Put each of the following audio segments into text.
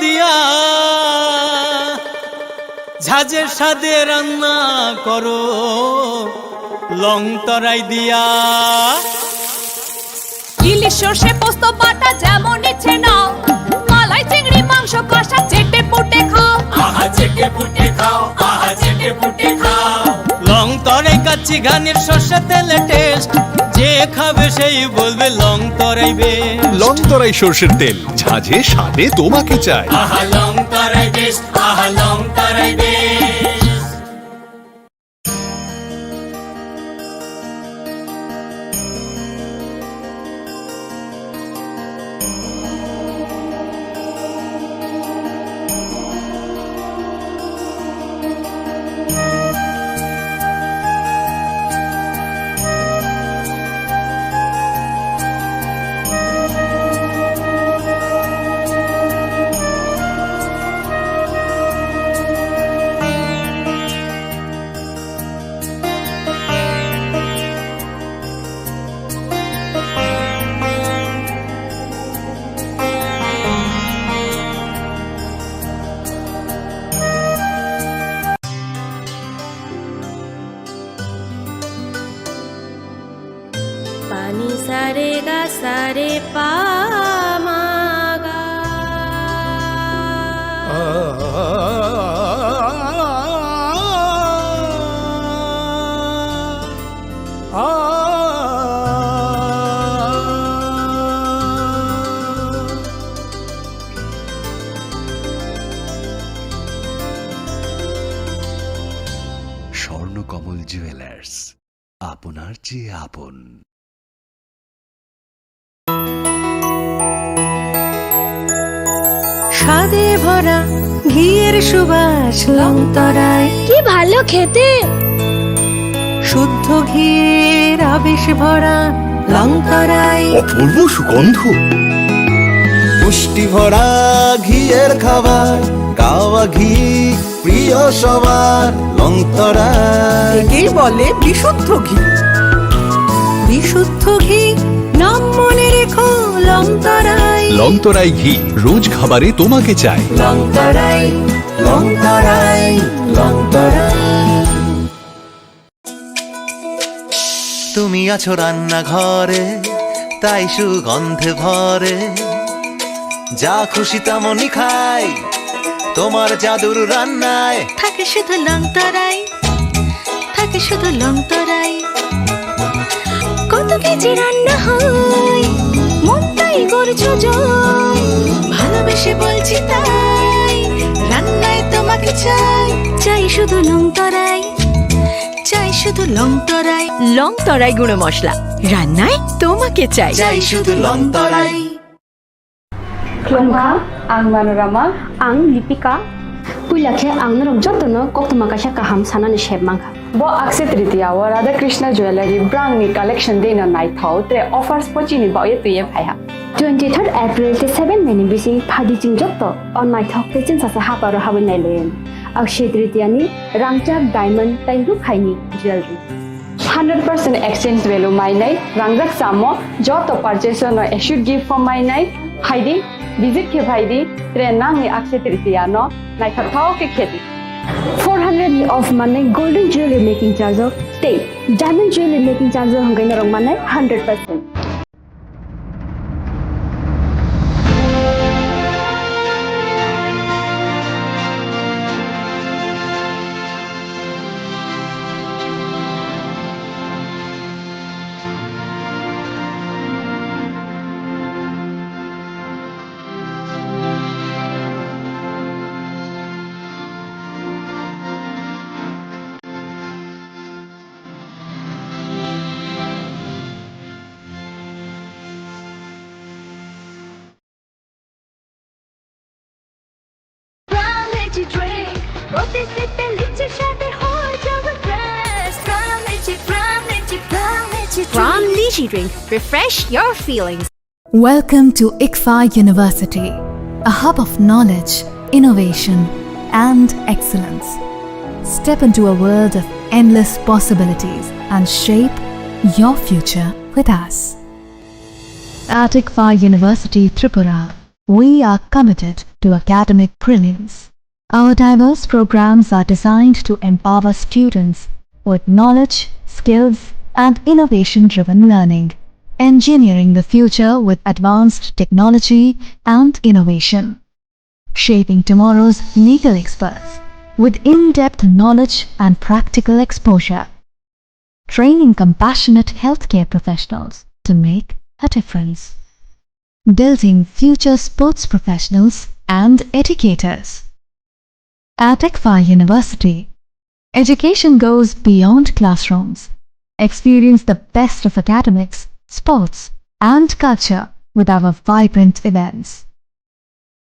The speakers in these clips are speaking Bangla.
দিয়া ঝাঁঝের সাদে রান্না করো লং তরাই দিয়া। ইলিশ সর্ষে পোস্ত বাটা যেমন ইচ্ছে নাও, মালাই চিংড়ি মাংস কষা চেটে পুটে খাও, আহা চেটে পুটে খাও, আহা চেটে পুটে খাও। লং তরাই কাচ্চি ঘানির সর্ষে তেলে টেস্ট, যে খাবে সেই বলবে লং তরাই বেশ। লং তরাই সর্ষের তেল, ঝাঁঝে স্বাদে তোমাকে চাই। আহা লং তরাই বেশ, আহা লং তরাই বেশ। पानी सारे गा सारे पा मा गा। স্বর্ণকমল জুয়েলার্স, আপনার চেয়ে আপন। স্বাদে ভরা ঘিয়ের সুবাস লং তরাই, কি ভালো খেতে। শুদ্ধ ঘিয়ের আবেশ ভরা লং তরাই, অপূর্ব সুগন্ধ। পুষ্টি ভরা ঘিয়ের খাবার, গাওয়া ঘি প্রিয় সবার লং তরাই। একেই বলে বিশুদ্ধ ঘি। বিশুদ্ধ ঘি নাম মনে রেখো লং তরাই। লং তরাই ঘি রোজ খাবারে তোমাকে চাই। লং তরাই, লং তরাই, লং তরাই। তুমি আছো রান্নাঘরে, তাই সুগন্ধে ভরে, যা খুশি তেমনই খাই তোমার জাদুর রান্নায়। থাকে শুধু লং তরাই, থাকে শুধু লং তরাই। কত কেজি রান্না হয়, মনটাই করছো জয়। ভালোবেসে বলছি তাই, রান্নায় তোমাকে চাই। চাই শুধু লং তরাই, চাই শুধু লং তরাই। লং তরাই গুঁড়ো মশলা, রান্নায় তোমাকে চাই। চাই শুধু long Terai. Klongka, ang Manorama, ang Lipika. Puilakhe ang narong jotono koktuma kasha kaham sanani shebmangka. Bo akse tritiya wa Radha Krishna Jewelry brang ni collection de na nai thau tre offers pochini ba ye tuye phaiha. 23rd April te 7 meni bisi phadi jing jotto on nai thau te chin sa ha paro habin nai len. Akse tritiya ni rangchak diamond tai ru khaini jewelry. 100% exchange value mai nai rangjak samo joto purchase no should give for mai nai haidi visit ke bhaidi tre nang ni akse tritiya no nai thau ke kheti 400 of money golden jewelry making charge of stay diamond jewelry making charge hangai na rong manai 100%. From Lychee Drink, refresh your feelings. Welcome to ICFA University, a hub of knowledge, innovation, and excellence. Step into a world of endless possibilities and shape your future with us. At ICFA University Tripura, we are committed to academic brilliance. Our diverse programs are designed to empower students with knowledge, skills, and innovation-driven learning, engineering the future with advanced technology and innovation, shaping tomorrow's legal experts with in-depth knowledge and practical exposure, training compassionate healthcare professionals to make a difference, building future sports professionals and educators. At ICFA University, education goes beyond classrooms. Experience the best of academics, sports, and culture with our vibrant events.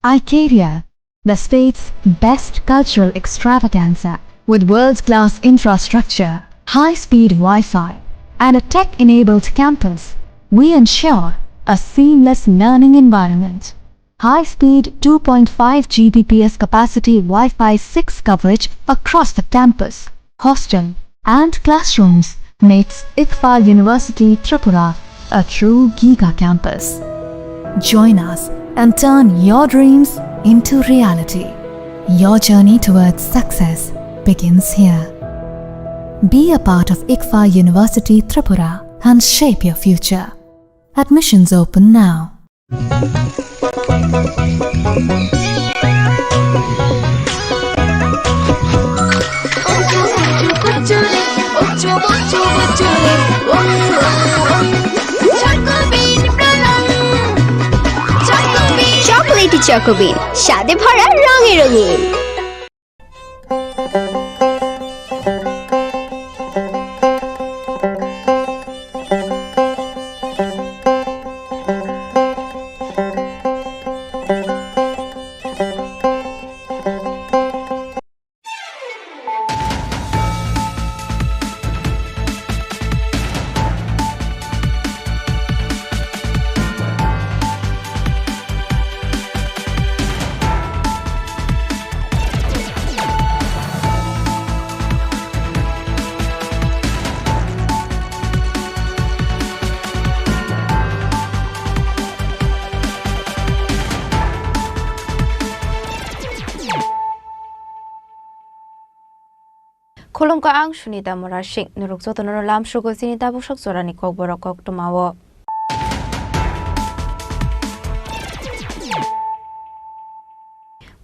Icaria, the state's best cultural extravaganza, with world-class infrastructure, high-speed Wi-Fi, and a tech-enabled campus, we ensure a seamless learning environment. High-speed 2.5 Gbps capacity Wi-Fi 6 coverage across the campus, hostel, and classrooms makes ICFA University Tripura a true Giga campus. Join us and turn your dreams into reality. Your journey towards success begins here. Be a part of ICFA University Tripura and shape your future. Admissions open now. চকোলেটি চকোবিন স্বাদে ভরা রঙে রঙিন। Khulumka ang Sunita Morashik nurukso tono lam shugo sinita bushok zorani Kokborok kok tumawo.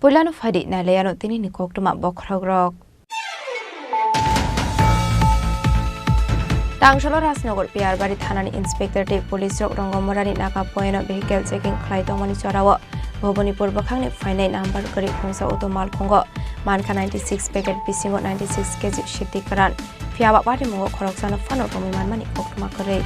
Pulano fadi na leyano tini ni kok tuma bokragrok. Tangsholo Rasnogor PR Bari Thanani Inspector Te Police Rok Rongomorani Naka Poeno Vehicle Checking Klaitongmani Chorawo Bhoboni Purbakangni Finite Number Kari Khungsa Auto Mal Khungo Manka 96 packet Bisingo 96 kg Shiti Karan Fiaba Pati Mungo Khoroksano Fano Tomiman Mani Koktuma Kare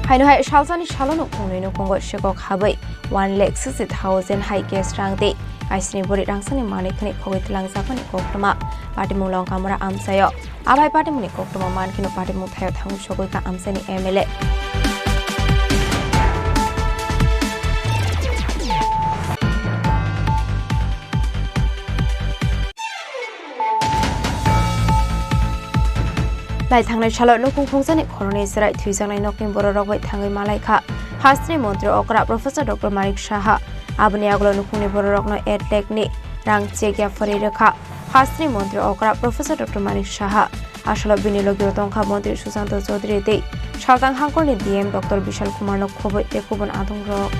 Haino hai shalsani shalono kungno kungo shekok habai 1,60,000 high gas rangde aisni bori rangsani mani khani khogit langsapani koktoma party mulong kamara amsayo abai party muni koktoma man kino party muthayo thangu shogoi ka amsani MLA Lai thangnai chalo lokung khongjani khoroni serai thuijangnai nokin bororok bai thangai malai kha Hasni Montri Okra Professor Dr. Manik Shaha Abni Aglo Nukuni Bororokno Edlekni Rang Chegya Fari Rekha Hasni Montri Okra Professor Dr. Manik Shaha Ashalo Binilogyo Tongkha Montri Susanto Chaudhary Dei Shaltang Hangkorni DM Dr. Bishal Kumar no Khoboi Tekubon Adong Rok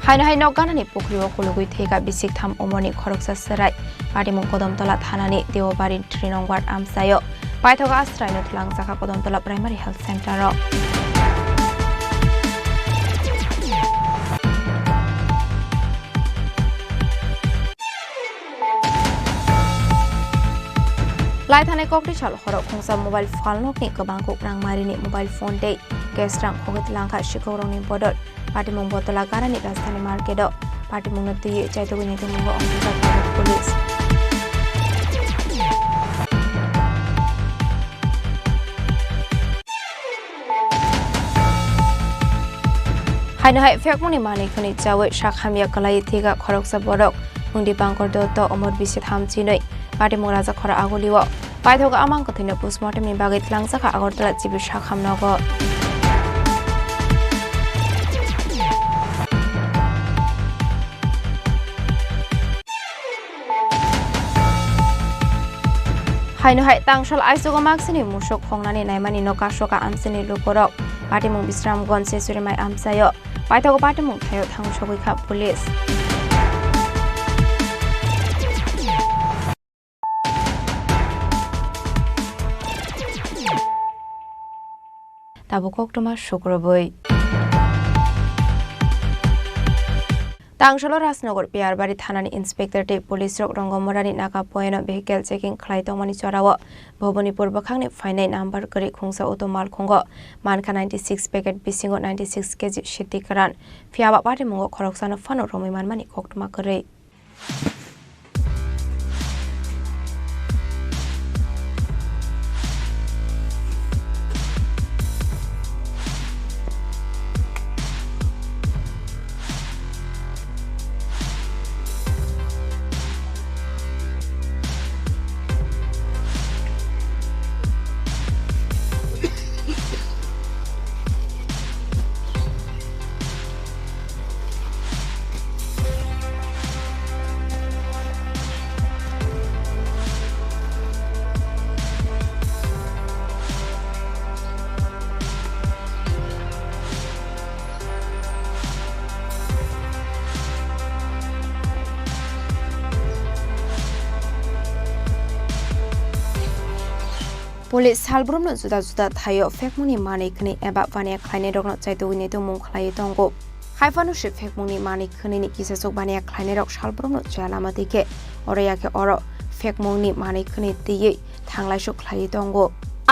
Haino hai noganani pukriwo kulugui thega bisik tham omoni khoroksa serai Padimung Kodomtola Thanani Deobari Trinongward Amsayo Paithoga Astrai no Thlangsaka Kodomtola Primary Health Center ro Lai thane kokti chal horok khongsa mobile phone nokni kabangkuk rang marini mobile phone dei gas rang khogit langka shikoroni bodol Patimung Botola Garani Rastani Markedo Patimung Nati Chaitogini Tumungo Officer Police haino hai fekmoni mani khoni chawe shakhamya kalai thiga khoroksa borok ungdi bangkor to omor bisit hamchinoi pati moraja khora agoliwo paithoga amang kothina postmortem ni bagai tlangsaka agortala chibi shakhamnogo haino hai tangsal aisoga maksini musok khongnani naimani nokasoka amsini lukorok patimung bisramgon sesuri mai amsayo paithoga patimung thayo thangshogoi kha police tabukok toma shokroboi Tangsalo Rasnagar Piarbari Thanani Inspector Te Police Rok Rongomorani Naka Poeno Vehicle Checking Khlai Tongmani Chorawo Bhobonipur Bakhangni Finai Number Kari Khungsa Auto Mal Khungo Manka 96 packet Bisingo 96 kg Shiti Karan Fiaba Pati Mungo Khoroksana Fano Romi Manmani Koktuma Kare Police halbrumno juda thayo fekmuni mani khni eba bania khlaine rokno chaitogini to mung khlai tongo haifanu shi fekmuni mani khni ni kisasok bania khlaine rok halbrumno chalama dike oraya ke oro fekmuni mani khni tiyi thanglai su khlai tongo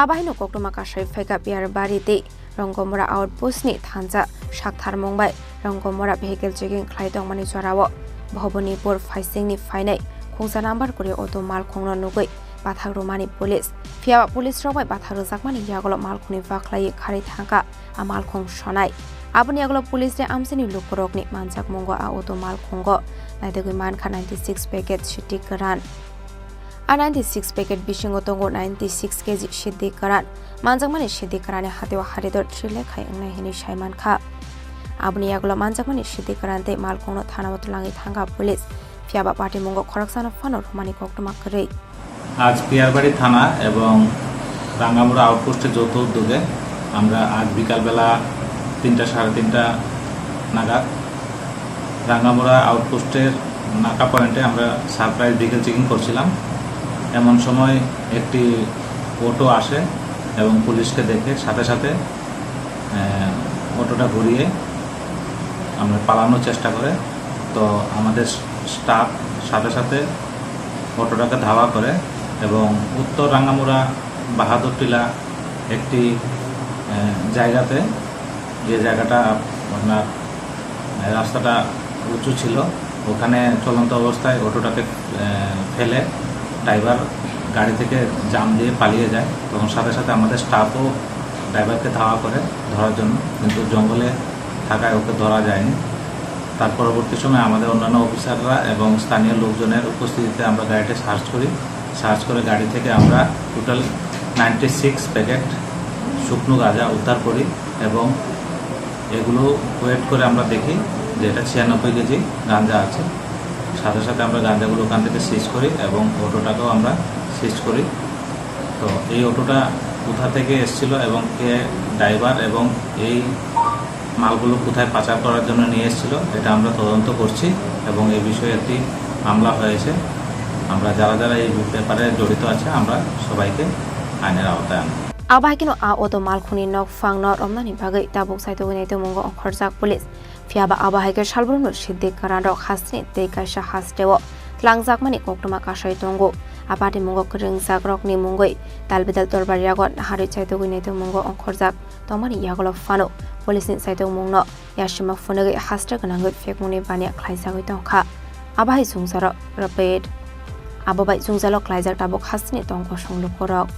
abaino koktoma ka sai feka piar bari te rongomora outpost ni thanja sakthar mongbai rongomora vehicle checking khlai tongmani chorawo bhobonipur faising ni fainai khungsa number kore auto mal khongno nugoi Bathagromani police Fiaba police robai Bathagrozakmani yagolo malkhuni vaklai khari thangka amalkhong sonai aboni yagolo police re amsini lukorokni manjak mongo a auto malkhongo naidegui mankha 96 packet shiti karan a 96 packet bisingo tongo 96 kg shiti karan manjakmani shiti karane hatewa haridor trile khai ngai hini saiman kha aboni yagolo manjakmani shiti karante malkhongno thanamotlangi thangka police Fiaba party mongo khoroksana fano romani koktoma kare আজ পিয়ারবাড়ি থানা এবং রাঙ্গামুড়া আউটপোস্টের যৌথ উদ্যোগে আমরা আজ বিকালবেলা 3টা সাড়ে 3টা নাগাদ রাঙ্গামুড়া আউটপোস্টের নাকা পয়েন্টে আমরা সারপ্রাইজ ভেহিকেল চেকিং করছিলাম এমন সময় একটি অটো আসে এবং পুলিশকে দেখে সাথে সাথে অটোটা ঘুরিয়ে আমরা পালানোর চেষ্টা করে তো আমাদের স্টাফ সাথে সাথে অটোটাকে ধাওয়া করে এবং উত্তর রাঙ্গামুড়া বাহাদুর টিলা একটি জায়গাতে যে জায়গাটা আপনার রাস্তাটা উঁচু ছিল ওখানে চলন্ত অবস্থায় অটোটাকে ফেলে ড্রাইভার গাড়ি থেকে জাম দিয়ে পালিয়ে যায় তখন সাথে সাথে আমাদের স্টাফও ড্রাইভারকে ধাওয়া করে ধরার জন্য কিন্তু জঙ্গলে থাকায় ওকে ধরা যায়নি তার পরবর্তী সময় আমাদের অন্যান্য অফিসাররা এবং স্থানীয় লোকজনের উপস্থিতিতে আমরা গাড়িটা সার্চ করে গাড়ি থেকে আমরা টোটাল 96 প্যাকেট শুকনো গাঁজা উদ্ধার করি এবং এগুলো ওয়েট করে আমরা দেখি যে এটা 96 কেজি গাঁজা আছে সাথে সাথে আমরা গাঁজাগুলো ওখান থেকে সিজ করি এবং অটোটাকেও আমরা সিজ করি তো এই অটোটা কোথা থেকে এসেছিল এবং কে ড্রাইভার এবং এই মালগুলো কোথায় পাচার করার জন্য নিয়ে এসেছিল এটা আমরা তদন্ত করছি এবং এই বিষয়ে একটি মামলা হয়েছে আমরা যারা যারা এই ব্যাপারে জড়িত আছে আমরা সবাইকে আইনের আওতায় আনব Abahikino a auto malkhuni nok fang not omnani bagai tabuk saitogini to mongo khorjak police fiaba abahike shalbrumno sidde karando khasni te kaisa hastewo tlangjakmani koktoma kasai tongo apati mongo kringsak rokni mongoi talbidal torbar yagon hari saitogini to mongo khorjak tomani yagolo fano police ni saitog mongno yashima phonege haste ganangoi fekmuni bania khlaisagoi tongkha abahai sungsaro rapid ababai sungsalo khlaijak tabuk hasni tongko songlu korok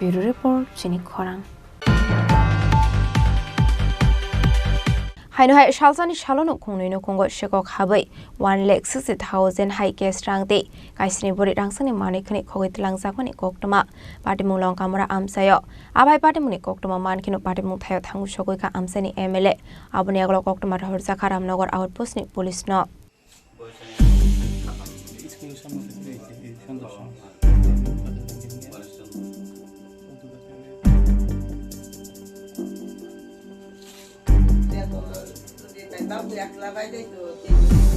bureau report চিনি খরাং হাইনো হাই সালসানি সালনো खुंनो खुंगो शेकक हाबै 1,60,000 हाइ केस रांते काइसनि बरि रांसानि मानिखनि खगैतलांजाखनि कोक्टमा पाटिमुं लंकामरा आमसायो आबाय पाटिमुनि कोक्टमा मानखिनो पाटिमुं थायो थांगु सगैका आमसानि एमएलए आबनि आगलो कोक्टमा हरजाखा रामनगर आउटपोस्टनि पुलिस न Babu ya klabai deh tu,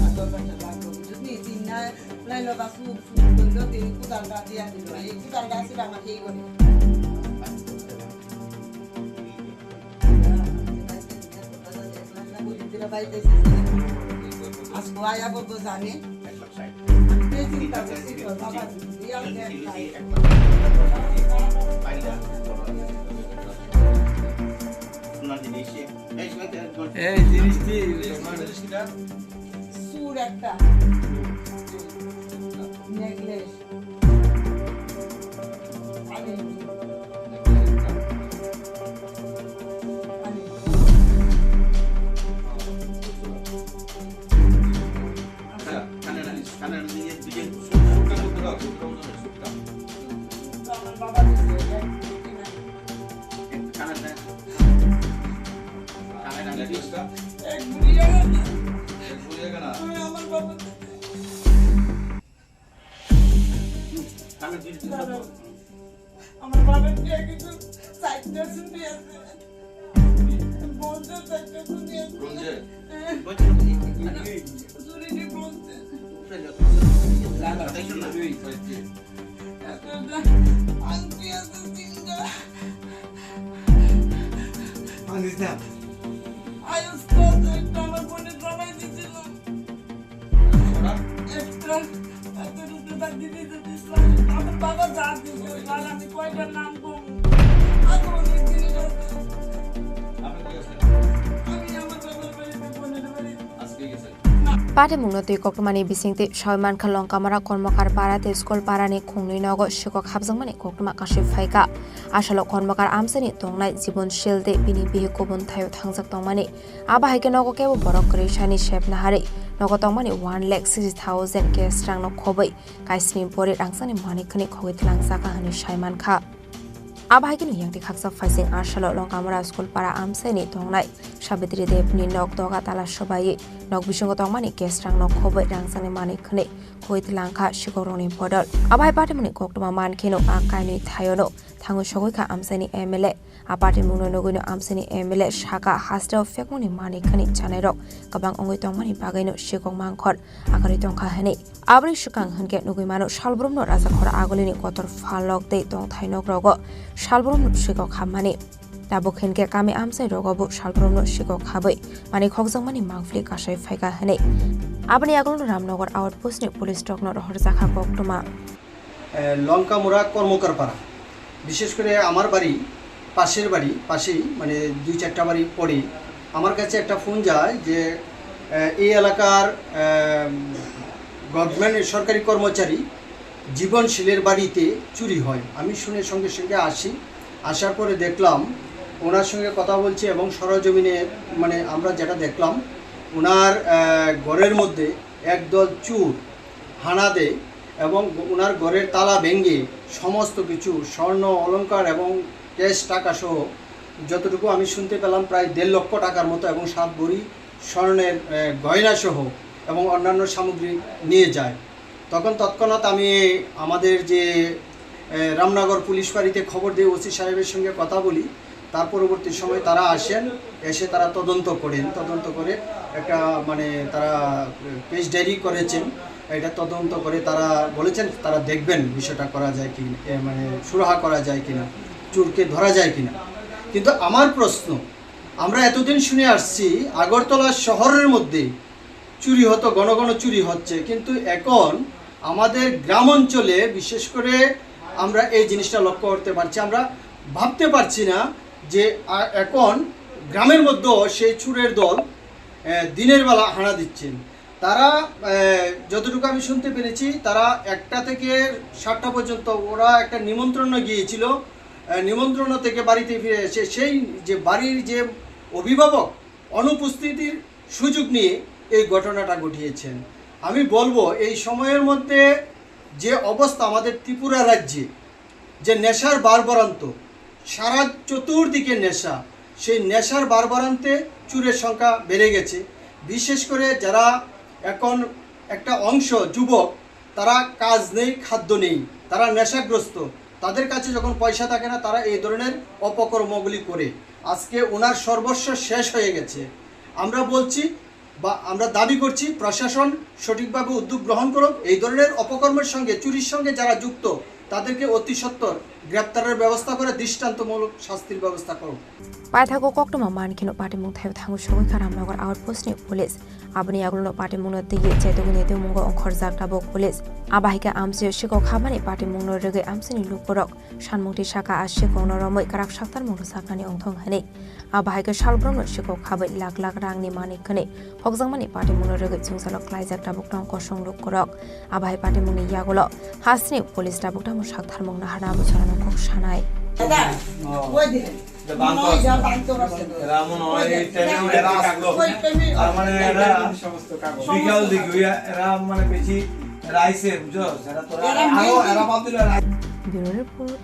atau macam babu. Jadi Cina, lain lo basu, benda tu ikut angkat dia tu, ikut angkat sih dah mati kau ni. Tidak baik deh sih. Asku ayah kau berzani. Dia cinta bersih kau, apa dia Sur একটা নেকলেস আমার বাবার দিয়ে কিছু সাইডটা শুনে আছে বলতে সাইডটা শুনে আছে বলছে জুরিনি বলছে লাগা তাই শুনে তুই সাইডে আন্টি আছে সিঙ্গা আনিস না আইস তো একটা আমার ফোনে জমাই দিছিল ওরা একটা আমার বাবা যা দিছে আমি কয়টা নাম কম আর অনেক জিনিস আছে আমি আমার বাবার বাড়িতে বোনের বাড়ি আজকে গেছে पाटिमुंनो तै कोक्टमानि बिसिंते सयमान खालং कामारा कर्मकार पाराते स्कुल पारानि खुंनि नगो शिकक हाबजोंमानि कोक्टमा काशि फाइका आसालो कर्मकार आमसानि तंनाय जीवनशील दे बिनि बिहे गुबुन थायो थांजाक तंमानि आबा हाइके नगो केबो बरक क्रेशानि शेपनाहारि नगो तंमानि 1,60,000 केस रांनो खबै काइसनि बरि रांसानि मानिखनि खगैतलांजाका हानि सायमानखा आबाहायकिनो यांति खाकसा फाइसिं आसालो लंकामरा स्कुल पारा आमसाइनि तंनाय साबित्री देवनि नग दगा ताला सबायै नग बिसंग तंमानि केस रांनो खबै रांसानि मानिखनि खगैतलांखा शिकरंनि बदल आबाहाय पाटिमुनि कोक्टमा मानखिनो आकाइनि थायोनो थांगु सगैखा आमसाइनि एमएलए आपाटिमुंनो नगैनो आमसाइनि एमएलए साका हास्टाव फेकमुनि मानिखनि चानायरक गोबां अंगै तंमानि बागैनो शिकक मांखर आगारि तंखा हनै आब्रि सुकां हनके नगैमानो सालब्रुमनो राजाखरा आगलिनि कतर फालक दे तंग थाइनक रगो सालब्रुमनो शिकक हाममानि दाबुखेनके कामे आमसाइ रगबो सालब्रुमनो शिकक हाबै मानि खगजोंमानि मांफ्लि कासाय फाइका हनै आबनि आगलनो रामनगर आउटपोस्टनि पुलिस स्टकनो रहरजाखा कोक्टमा লঙ্কামোড়া কর্মকার পাড়া বিশেষ করে আমার বাড়ি পাশের বাড়ি পাশেই মানে 2-4টা বাড়ি পড়ে আমার কাছে একটা ফোন যায় যে এই এলাকার গভর্নমেন্ট সরকারি কর্মচারী জীবনশীলের বাড়িতে চুরি হয়। আমি শুনে সঙ্গে সঙ্গে আসি, আসার পরে দেখলাম ওনার সঙ্গে কথা বলছি এবং সরজমিনে মানে আমরা যেটা দেখলাম ওনার ঘরের মধ্যে একদল চোর হানা দেয় এবং ওনার ঘরের তালা ভেঙে সমস্ত কিছু স্বর্ণ অলংকার এবং ক্যাশ টাকা সহ যতটুকু আমি শুনতে পেলাম প্রায় 1.5 লক্ষ টাকার মতো এবং 7 ভরি স্বর্ণের গয়না সহ এবং অন্যান্য সামগ্রী নিয়ে যায়। তখন তৎক্ষণাৎ আমি আমাদের যে রামনগর পুলিশ ফাঁড়িতে খবর দিয়ে ওসি সাহেবের সঙ্গে কথা বলি। তার পরবর্তী সময় তারা আসেন, এসে তারা তদন্ত করেন, তদন্ত করে একটা মানে তারা কেস ডায়েরি করেছেন। এটা তদন্ত করে তারা বলেছেন তারা দেখবেন বিষয়টা করা যায় কি মানে সুরাহা করা যায় কিনা, চোরকে ধরা যায় কিনা। কিন্তু আমার প্রশ্ন, আমরা এতদিন শুনে আসছি আগরতলা শহরের মধ্যে চুরি হতো, ঘন ঘন চুরি হচ্ছে, কিন্তু এখন আমাদের গ্রাম অঞ্চলে বিশেষ করে আমরা এই জিনিসটা লক্ষ্য করতে পারছি। আমরা ভাবতে পারছি না যে এখন গ্রামের মধ্যেও সেই চোরের দল দিনের বেলা হানা দিচ্ছেন। তারা যতটুকু আমি শুনতে পেরেছি তারা 1টা থেকে 7টা পর্যন্ত ওরা একটা নিমন্ত্রণে গিয়েছিল নিমন্ত্রণ থেকে বাড়িতে ফিরে এসে সেই যে বাড়ির যে অভিভাবক অনুপস্থিতির সুযোগ নিয়ে এই ঘটনাটা ঘটিয়েছেন। আমি বলবো এই সময়ের মধ্যে যে অবস্থা আমাদের ত্রিপুরা রাজ্যে, যে নেশার বারবারান্ত, সারা চতুর্দিকে নেশা, সেই নেশার বারবারান্তে চুরের সংখ্যা বেড়ে গেছে। বিশেষ করে যারা এখন একটা অংশ যুবক, তারা কাজ নেই, খাদ্য নেই, তারা নেশাগ্রস্ত, তাদের কাছে যখন পয়সা থাকে না তারা এই ধরনের অপকর্মগুলি করে। আজকে ওনার সর্বস্ব শেষ হয়ে গেছে। আমরা বলছি বা আমরা দাবি করছি প্রশাসন সঠিকভাবে উদ্যোগ গ্রহণ করুক, এই ধরনের অপকর্মের সঙ্গে, চুরির সঙ্গে যারা যুক্ত তাদেরকে অতি সত্বর গ্রেপ্তারের ব্যবস্থা করে দৃষ্টান্তমূলক শাস্তির ব্যবস্থা করুক। Paithako koktoma mankino patimung thayo thangu shogoi karamnagar outpost ni police abni agluno patimungno tiye chaitoguni temungo onkhorjak tabok police abahika amsi shiko khamani patimungno rege amsini lukborok shanmukti shaka ashikongno romoi karak shaktar munglo sakani ongthong hani abahika shalbromno shiko khabai lak lak rangni manikkhani hokjangmani patimungno rege chungsalok klaijak tabok tong kosong lukborok abahai patimungni yagulo hasni police tabok tamo shaktar mungna hana buchana kok shanai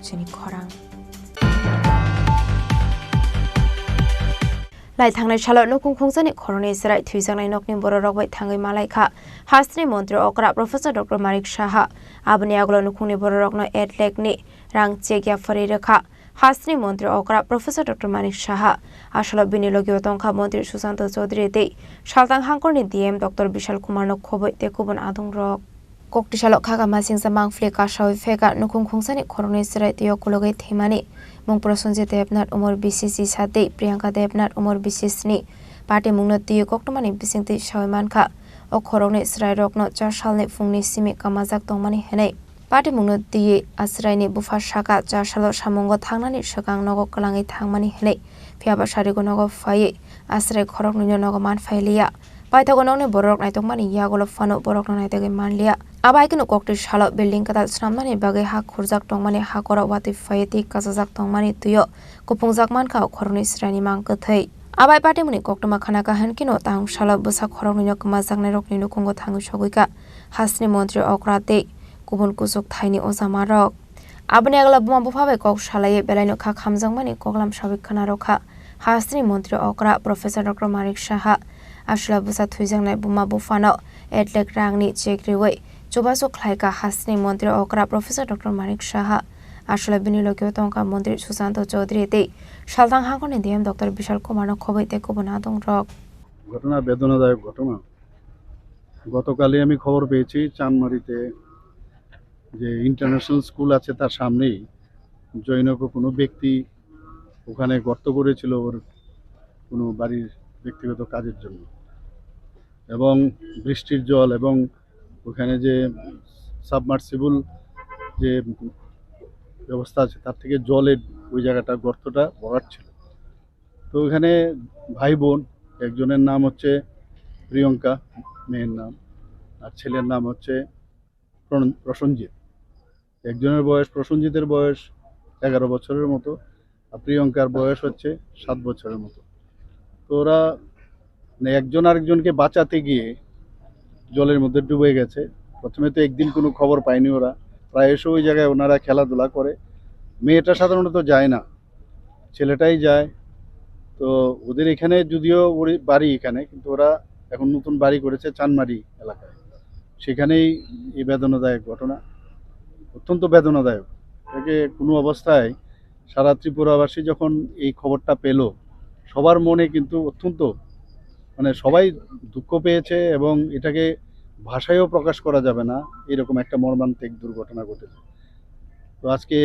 Chini Khorang Lai thangnai shalot nokung khongjani khoroni serai thuijangnai nokni bororok bai thangai malaikha Hasni Montri Okra Professor Dr. Marik Shaha abni aglo nokungni bororokno etlekni rang chegya fari rekha Hasni Montri Okra Professor Dr. Manik Shaha Ashalo Binilogio Tongkha Montri Susanto Chaudhary Dei Shaltang Hangkorni DM Dr. Bishal Kumar no khoboi te kubon adung rok Kokti Shalok Khaga Masing Samang Fleka Shawi Feka Nukung Khungsani Khoroni Serai Tio Kulogai Themani Mung Prosunjit Debnat Umar BCC Sate Priyanka Debnat Umar BCC Party Mungno Tio Koktomani Bisingti Shawi Manka O Khoroni Serai Rokno 4 Salni Fungni Simi Kamajak Tongmani Henai Party Mungno Tio Asraini Bufa Shaka 4 Salo Shamungo Thangnani Shakang Nogo Kalangi Thangmani Henai Phiaba Sharigo Nogo Faye Asrai Khorok Nino Nogo Man Failia Paithagononi Borok Naitongmani Yagolo Fano Borok Naitagi Manlia Abaikino Kokti Shalo Building Katal Snamani Bage Ha Khurjak Tongmani Hakora Wati Fayeti Kazazak Tongmani Tuyo Kupungzak Manka Khoroni Srani Mangkathai Abai Party Muni Koktoma Khanaka Hankino Tang Shalo Busa Khorok Nino Kamazak Nerok Nino Kongo Thangu Shoguika Hasni Montri Okra Dei Kubun Kusuk Thaini Ozamarok Abni Agla Buma Bufabe Kok Shalaye Belaino Kha Khamjangmani Koklam Shabik Khanarokha Hasni Montri Okra Professor Dr. Marik Shaha Ashla Busa Thuijangnai Buma Bufano Etlek Rangni Chekriwei Chubaso Khlaika Hasni Montri Okra Professor Dr. Marik Shaha Ashla Binilogio Tongka Montri Susanto Chaudhary Dei Shaltang Hangkorni DM Dr. Bishal Kumar no khoboi te kubon adung rok ঘটনা বেদনাদায়ক ঘটনা গতকালই আমি খবর পেয়েছি চানমারিতে যে ইন্টারন্যাশনাল স্কুল আছে তার সামনেই জৈনক কোনো ব্যক্তি ওখানে গর্ত করেছিল ওর কোনো বাড়ির ব্যক্তিগত কাজের জন্য এবং বৃষ্টির জল এবং ওখানে যে সাবমার্সিবল যে ব্যবস্থা আছে তার থেকে জলের ওই জায়গাটা গর্তটা ভরাট ছিল তো ওখানে ভাই বোন একজনের নাম হচ্ছে প্রিয়ঙ্কা মেয়ের নাম আর ছেলের নাম হচ্ছে প্রসঞ্জিৎ একজনের বয়স প্রসঞ্জিতের বয়স 11 বছরের মতো আর প্রিয়ঙ্কার বয়স হচ্ছে 7 বছরের মতো তো ওরা একজন আরেকজনকে বাঁচাতে গিয়ে জলের মধ্যে ডুবে গেছে প্রথমে তো একদিন কোনো খবর পায়নি ওরা প্রায়শই ওই জায়গায় ওনারা খেলাধুলা করে মেয়েটা সাধারণত যায় না ছেলেটাই যায় তো ওদের এখানে যদিও ওর বাড়ি এখানে কিন্তু ওরা এখন নতুন বাড়ি করেছে চানমারি এলাকায় সেখানেই এই বেদনাদায়ক ঘটনা অত্যন্ত বেদনাদায়ক একে কোনো অবস্থায় সারা ত্রিপুরাবাসী যখন এই খবরটা পেল সবার মনে কিন্তু অত্যন্ত মানে সবাই দুঃখ পেয়েছে এবং এটাকে ভাষায়ও প্রকাশ করা যাবে না এরকম একটা মর্মান্তিক দুর্ঘটনা ঘটেছে তো আজকে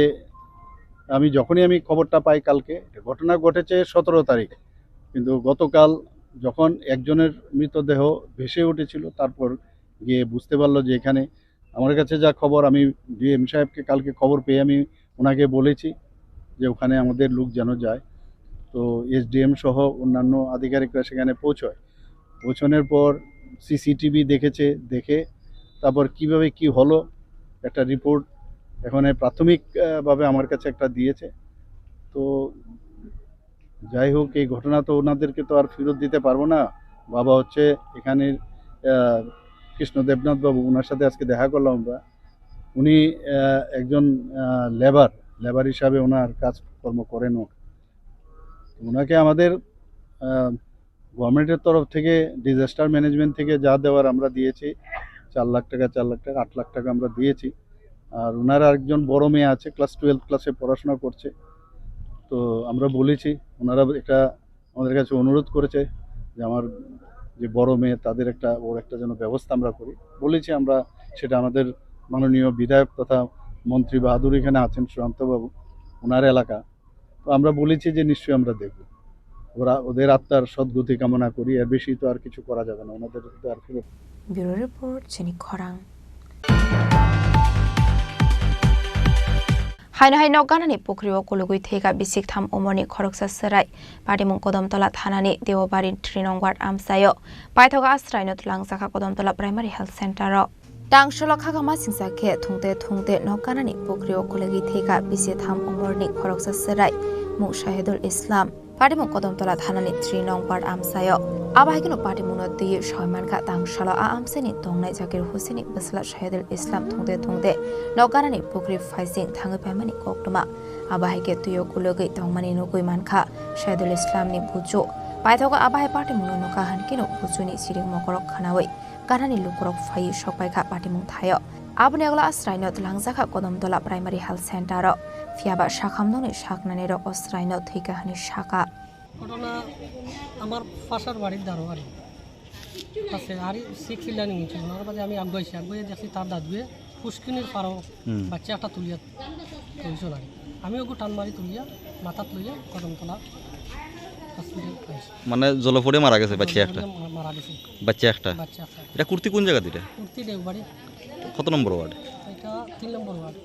যখনই আমি খবরটা পাই কালকে ঘটনা ঘটেছে 17 তারিখ কিন্তু গতকাল যখন একজনের মৃতদেহ ভেসে উঠেছিল তারপর গিয়ে বুঝতে পারলো যে এখানে আমার কাছে যা খবর আমি ডিএম সাহেবকে কালকে খবর পেয়ে আমি ওনাকে বলেছি যে ওখানে আমাদের লোক যেন যায় তো এসডিএম সহ অন্যান্য আধিকারিকরা সেখানে পৌঁছানোর পর সিসিটিভি দেখে তারপর কিভাবে কি হলো একটা রিপোর্ট এখানে প্রাথমিকভাবে আমার কাছে একটা দিয়েছে তো যাই হোক, এই ঘটনা তো ওনাদেরকে তো আর ফেরত দিতে পারবো না। বাবা হচ্ছে এখানের কৃষ্ণ দেবনাথ বাবু, ওনার সাথে আজকে দেখা করলাম আমরা। উনি একজন লেবার হিসাবে ওনার কাজকর্ম করেন। ওনাকে আমাদের গভর্নমেন্টের তরফ থেকে ডিজাস্টার ম্যানেজমেন্ট থেকে যা দেওয়ার আমরা দিয়েছি, 4 লাখ টাকা 8 লাখ টাকা আমরা দিয়েছি। আর ওনার আরেকজন বড় মেয়ে আছে, ক্লাস 12 ক্লাসে পড়াশোনা করছে। তো আমরা বলেছি, ওনারা এটা আমাদের কাছে অনুরোধ করেছে যে আমার যে বড় মেয়ে তাদের ওর একটা যেন ব্যবস্থা আমরা করি। বলেছি আমরা সেটা, আমাদের মাননীয় বিধায়ক তথা মন্ত্রী বাহাদুর এখানে আছেন, সুশান্তবাবু, ওনার এলাকা। তো আমরা বলেছি যে নিশ্চয়ই আমরা দেখব, ওদের আত্মার সদ্গতি কামনা করি। এর বেশি তো আর কিছু করা যাবে না, ওনাদের তো আর ফেরত। ব্যুরো রিপোর্ট চিনি খরাং। হাইনা হাইনাव गानानि पुख्रियाव गलुगुइ थैगा बिसिक थाम उमरनि खरकसा सराय पाटिमुं कदमतला थानानि देवबारि 3 नं वार्ड आमसायो पाइथगा आश्रायनो लांजाखा कदमतला प्राइमारि हेल्थ सेन्टाराव दांशल खागामा सिंसाखे थुंते नग गानानि पुख्रियाव गलुगुइ थैगा बिसिक थाम उमरनि खरकसा सराय मुं शाहिदुल इस्लाम पाटिमुं कदमतला थानानि 3 नं वार्ड आमसायो आबाहायगोनो पाटिमुंनो दैयो सयमानखा दांशल आमसानि दंनाय जाकिर हुसैनि बसला शाहिदुल इस्लाम थुंते नग गानानि पुख्रि फाइसिं थाङै पाइमानि कक्टमा आबाहायगे दैयो गलुगुइ दंमानि नुगुइ मानखा शाहिदुल इस्लामनि बुजु पाइथगा आबाहाय पाटिमुंनो नुका हानकिनो बुजुनि सिरिं मकरक खानावै गानानि लुकरक फाइ सकबायखा पाटिमुं थायो आबनि अगला आश्रायनो लांजाखा कदमतला प्राइमारि हेल्थ सेन्टाराव फियाबा शाखामदनि शाकनानिर अस्रायनो थैगाहानि शाखा ঘটনা আমার পাশার বাড়ির দারোয়ারি আছে আর 6 ইলানি হয়েছিল। ওনার বাদে আমি আগুয়ে দেখছি তার দাদুয়ে পুষ্কিনির পারো বাচ্চা একটা তুলিয়া তুলছো না, আমি ওকে টান মারি তুলিয়া মাথাত লইয়া কদমতলা হসপিটাল পাইছি। মানে জলপড়ে মারা গেছে বাচ্চা একটা? মারা গেছে বাচ্চা একটা। এটা কুর্তি কোন জায়গা দিটা? কুর্তি দেওবাড়ি। কত নম্বর ওয়ার্ড এটা 3 নম্বর ওয়ার্ড।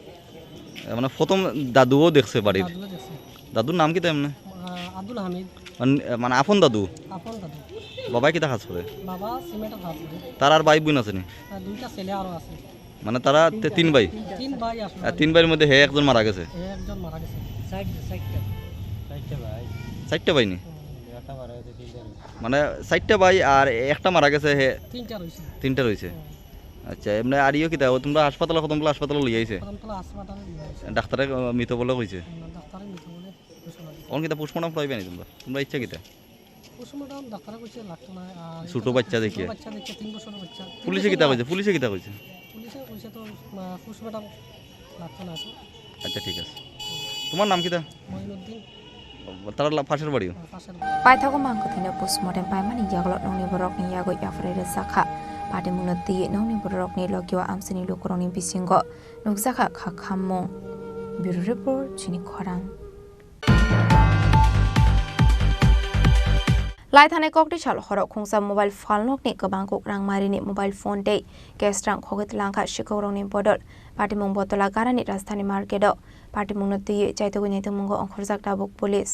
মানে প্রথম দাদুও দেখছে বাড়ির? দাদুও দেখছে। দাদুর নাম কি তেমনে? আব্দুল হামিদ। মানে আপন দাদু? আপন দাদু। বাবা কিটা কাজ করে? বাবা সিমেন্টের কাজ করে। তার আর ভাই বোন আছে নি? দুইটা ছেলে আরো আছে। মানে তারা 3 ভাই? 3 ভাই আছে। 3 ভাইয়ের মধ্যে হে একজন মারা গেছে? একজন মারা গেছে। 4টা ভাই। 4টা ভাই নি? মানে 4টা ভাই আর একটা মারা গেছে, হে 3টা রইছে। 3টা রইছে। আচ্ছা, এমনি আরিও কিটা তোমরা হাসপাতালে কদমতলা হাসপাতালে লই আইছে? কদমতলা হাসপাতালে লই আইছে। ডাক্তারে মৃত বলে কইছে? ডাক্তারে মৃত বলে কইছে। কোন কিটা পোস্টমর্টম করাইবে নি তোমরা ইচ্ছা কিটা? পোস্টমর্টম ডাক্তারে কইছে লাগতো না। আর ছোট বাচ্চা দেখি। ছোট বাচ্চা দেখি 3 বছরের বাচ্চা। পুলিশে কিটা কইছে? পুলিশে কইছে তো পোস্টমর্টম লাগতো না। আচ্ছা ঠিক আছে। তোমার নাম কিটা? মইনুদ্দিন। তার পাশের বাড়িও? पाइथागो मांगथिनो पोस्टमर्टम पाइमानि यागलो नौनि बरकनि यागो याफ्रेरे जाखा पाटिमुंनो दै नौनि बरकनि लगियो आमसिनि लुकरनि बिसिंगो नुकजाखा खाखाममु ब्युरो रिपोर्ट चिनि खरां। लाइथाने ककटिसाल हरक खुंसा मोबाइल फालनकनि गोबांखौ रांमारिनि मोबाइल फन दे गेस्ट्रां खगत लांखा शिखौरंनि बदल पाटिमुं बतला गारानि राजधानी मार्केटआव पाटिमुंनो दै जायतगुनि तमुंगो अंखरजाक दाबुक पुलिस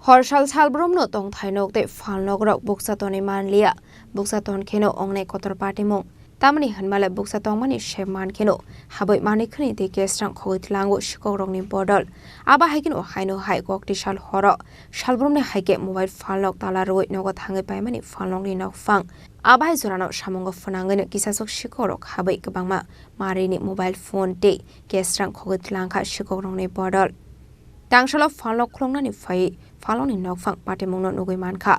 हरसाल सालब्रमनो दंथायनक दे फालनगरक बुकसातनि मानलिया बुकसातन खेनो अंगने कतर पाटिमुं तामनि हनमाले बुकसातंमानि शेमान खेनो हाबै मानिखनि दे गेस्ट्रां खगत लांगो शिखौरंनि बदल आबा हायगिनो हायनो हाय ककटिसाल हर सालब्रमनि हायगे मोबाइल फालनक तालारoi नगद हाङै पाइमानि फालनगनि नगफां आबाहाय जरानाव सामुंगो फनांगैनो किसासक शिखौरक हाबै गोबांमा मारिनि मोबाइल फन दे गेस्ट्रां खगत लांखा शिखौरंनि बदल दांशाल फालनक खुलंनानि फाय फालननि नगफां पाटिमुंनो नुगै मानखा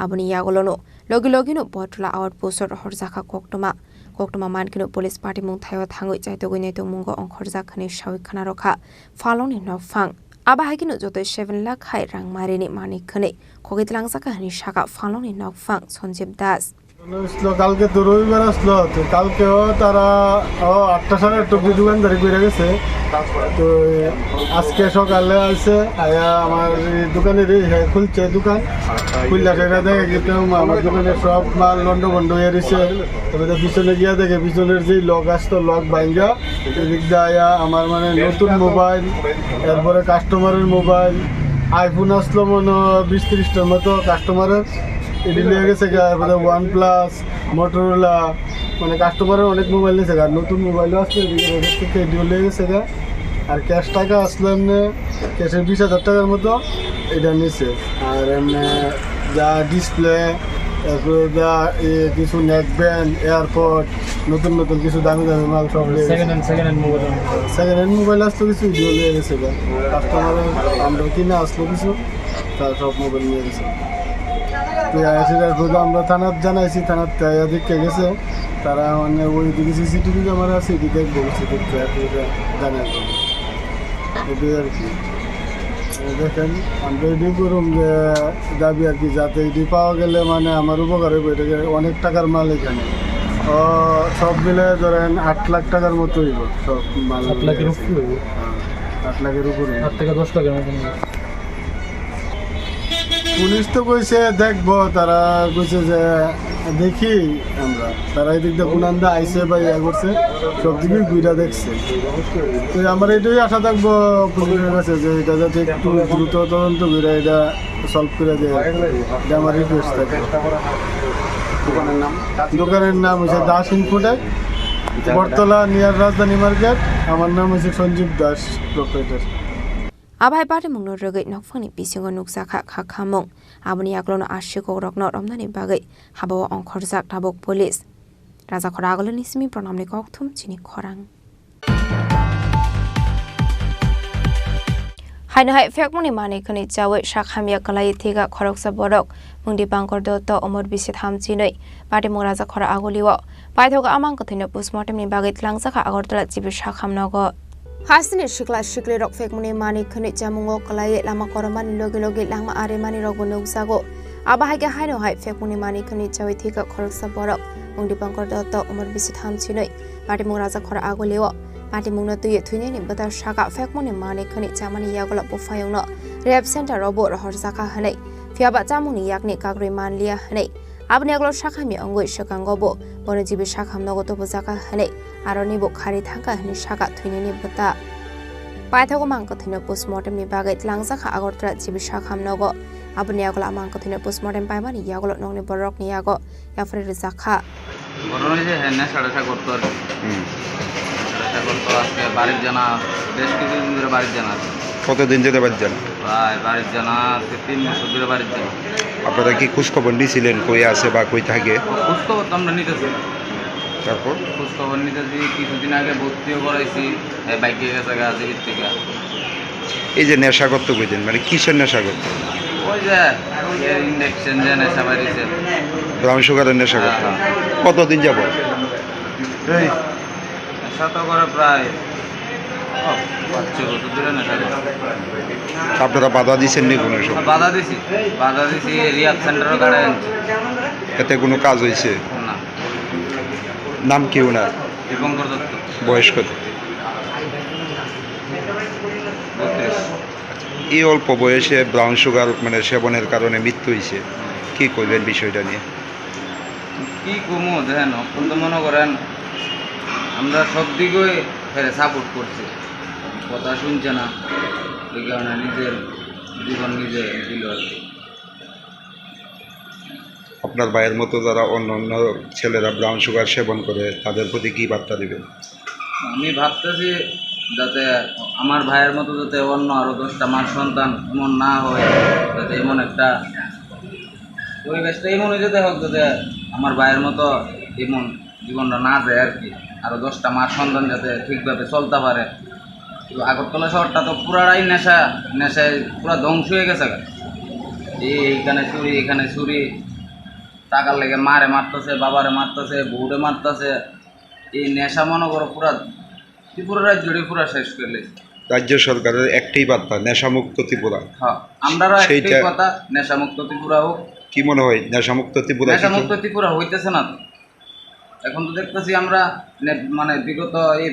आबनि यागलनो लगिनो बटला आउट पोस्टर हरजाखा कक्टमा मानकिनो पुलिस पाटिमुं थायो थाङै जायतगैनै तमुंगो अंखरजाखनि साविखाना रखा फालननि नगफां आबाहायगिनो जतै 7 लाख हाय रांमारिनि मानिकखनै खगैत लांजाखा हनि शाखा फालननि नगफां सञ्जीव दास কালকে তো রবিবার আসলো, তো কালকেও তারা 8টা সাড়ে 8টা দোকানদারি করে গেছে। তো আজকে সকালে আসছে আয়া আমার দোকানের খুলছে, দোকান খুললা সেটা দেখে কিন্তু আমার দোকানের সব মাল লন্ড বন্ড হয়ে রয়েছে। তবে পিছনে গিয়া দেখে পিছনের যে লক আসতো লক ভাঙ্গা এদিক দিয়ে আয়া আমার মানে নতুন মোবাইল, এরপরে কাস্টমারের মোবাইল আইফোন আসলো মনে 20-30টার মতো কাস্টমারের এটি নিয়ে গেছে। OnePlus, মোটরোলা, মানে কাস্টমারের অনেক মোবাইল নিয়েছে, আর নতুন মোবাইলও আসছে এদিকে এটিও নিয়ে গেছে। আর ক্যাশ টাকা আসলো এমনি ক্যাশের 20,000 টাকার মতো এটা নিছে। আর এমনি যা ডিসপ্লে, তারপরে যা কিছু নেক ব্যান্ড, এয়ারপড, নতুন নতুন কিছু দামি দামি মাল সব সেকেন্ড হ্যান্ড মোবাইল আসলো, কিছু ভিডিও নিয়ে গেছে। কাস্টমারের আমরা কিনে আসলো কিছু, তার সব মোবাইল নিয়ে গেছে। তো আমরা থানার জানাইছি, থানার দেখে গেছে তারা, মানে ওই দিকে সিসিটিভি ক্যামেরা আছে, এটি দেখবো জানাই এটাই আর কি। দেখেন আমরা এটি করুন যে দাবি আর কি, যাতে এটি পাওয়া গেলে মানে আমার উপকার হবে। এটাকে অনেক টাকার মাল এখানে সব মিলে ধরেন 8 লাখ টাকার মতো হইব সব মাল। 8 লাখের উপরে? 8 লাখের উপরে, 8 থেকে 10 লাখের মতো। পুলিশ তো কইছে দেখবো, তারা কইছে যে দেখি আমরা, তারা এই দিক দিয়ে পুনান্দা আইসে বা ইয়া করছে, সব দিকেই ঘুরা দেখছে। তো আমার এটাই আশা থাকবো পুলিশের কাছে যে এটা যাতে একটু দ্রুত তদন্ত করে এটা সলভ করে দেয়, এটা আমার রিকোয়েস্ট থাকে। দোকানের নাম হচ্ছে Das infotech, Battala near Rajdhani market. আমার নাম হচ্ছে Sanjib Das, proprietor. Abai pada mung no regay nok fani pisingo nuksa kha khamung aboni aklono ashe Kokborok no romnani bagai habawa ongkhorjak tabok police Raja Khora agoloni simi pranamni kokthum Chini Khorang Haino hai fekmuni mani khani chawe shakhamia kalai thiga khoroksa borok mungdi bangkor dotto omor bisit hamchinoi pati mung Raja Khora agoliwo paithoga amang kothino postmortem ni bagai tlangsakha agortala jibi shakhamnogo Hasini shikla shikli rok fekmuni mani khani chamungo kalai lama koromani logi logi langma are mani rok nuksago abahai ga haino hai fekmuni mani khani chawi thika khoroksa borok mungdi bangkor dotto omor bisit hamchinoi pati mung Raja Khora agoliwo Pati mungna tuye thuine ni bata shaka fekmuni mani khani chamani yagola bufayongno rehab center robo rohor jaka hanai fiaba chamuni yakni kagri manlia hanai abni aglo shakami ongoi shakangobo bonojibi shakhamnogo to jaka hanai aroni bo khari thanga hani shaka thuine ni bata paithago mangko thuine postmortem ni bagai tlangjaka agortra jibi shakhamnogo abni aglo amangko thuine postmortem paimani yagolo nongni borok ni yago yafre jaka ঘটনা যে হ্যাঁ সাড়ে করতো আর করতো আজকে বাড়ির জানা বেশ কিছুদিন ধরে বাড়ির জানা আছে। কতদিন ধরে বাড়ির জানা? প্রায় বাড়ির জানা আজকে 3 বছর ধরে বাড়ির জানা। আপনারা কি খোঁজখবর নিয়েছিলেন কই আছে বা কই থাকে? খোঁজখবর তো আমরা নিতেছি। তারপর খোঁজখবর নিতেছি, কিছুদিন আগে ভর্তিও করাইছি বাইকে গেছে গাজীপুর থেকে। এই যে নেশা করতে কইতেন মানে কিসের নেশা করতে? ওই যে ইনজেকশন যে নেশা বাড়িছে, ব্রাউন সুগারের নেশা করতে। কতদিন যাব? এই নেশা তো করে প্রায় 5-6 বছর ধরে নেশা করে। আপনারা বাধা দিচ্ছেন নি কোনো সময়? বাধা দিছি রিহাব সেন্টারও কাড়ে আনছি। এতে কোনো কাজ হয়েছে না। নাম কি ওনার? দীপঙ্কর দত্ত। বয়স কত? 32। এই অল্প বয়সে ব্রাউন সুগার মানে সেবনের কারণে মৃত্যু হয়েছে, কি করবেন বিষয়টা নিয়ে? কি কমো দেখেন, অত্যন্ত মনে করেন আমরা সব দিকে ফেরে সাপোর্ট করছি, কথা শুনছে না, এই কারণে নিজের জীবন নিজে দিল আর কি। আপনার ভাইয়ের মতো যারা অন্য অন্য ছেলেরা ব্রাউন সুগার সেবন করে তাদের প্রতি কি বার্তা দেবেন? আমি ভাবতেছি যাতে আমার ভাইয়ের মতো যাতে অন্য আরও 10টা মার সন্তান এমন না হয়, যাতে এমন একটা পরিবেশটা এমন হয়ে যেতে হোক যাতে আমার ভাইয়ের মতো এমন জীবনটা না যায় আর কি। আরও 10টা মার সন্তান যাতে ঠিকভাবে চলতে পারে। তো আগরতলা শহরটা তো পুরাটাই নেশায় পুরা ধ্বংস হয়ে গেছে। এইখানে চুরি, এখানে চুরি, টাকার লেগে মারে মারতেছে, বাবারে মারতেছে, বউরে মারতেছে। এই নেশা মনে করো পুরা ত্রিপুরা রাজ্যটি পুরা শেষ করলে। রাজ্য সরকারের একটাই বার্তা নেশামুক্ত ত্রিপুরা। হ্যাঁ, আমরাও একটাই কথা নেশামুক্ত ত্রিপুরা হোক। কি মনে হয় নেশামুক্ত ত্রিপুরা? নেশামুক্ত ত্রিপুরা হইতেছে না তো। এখন তো দেখতেছি আমরা মানে বিগত এই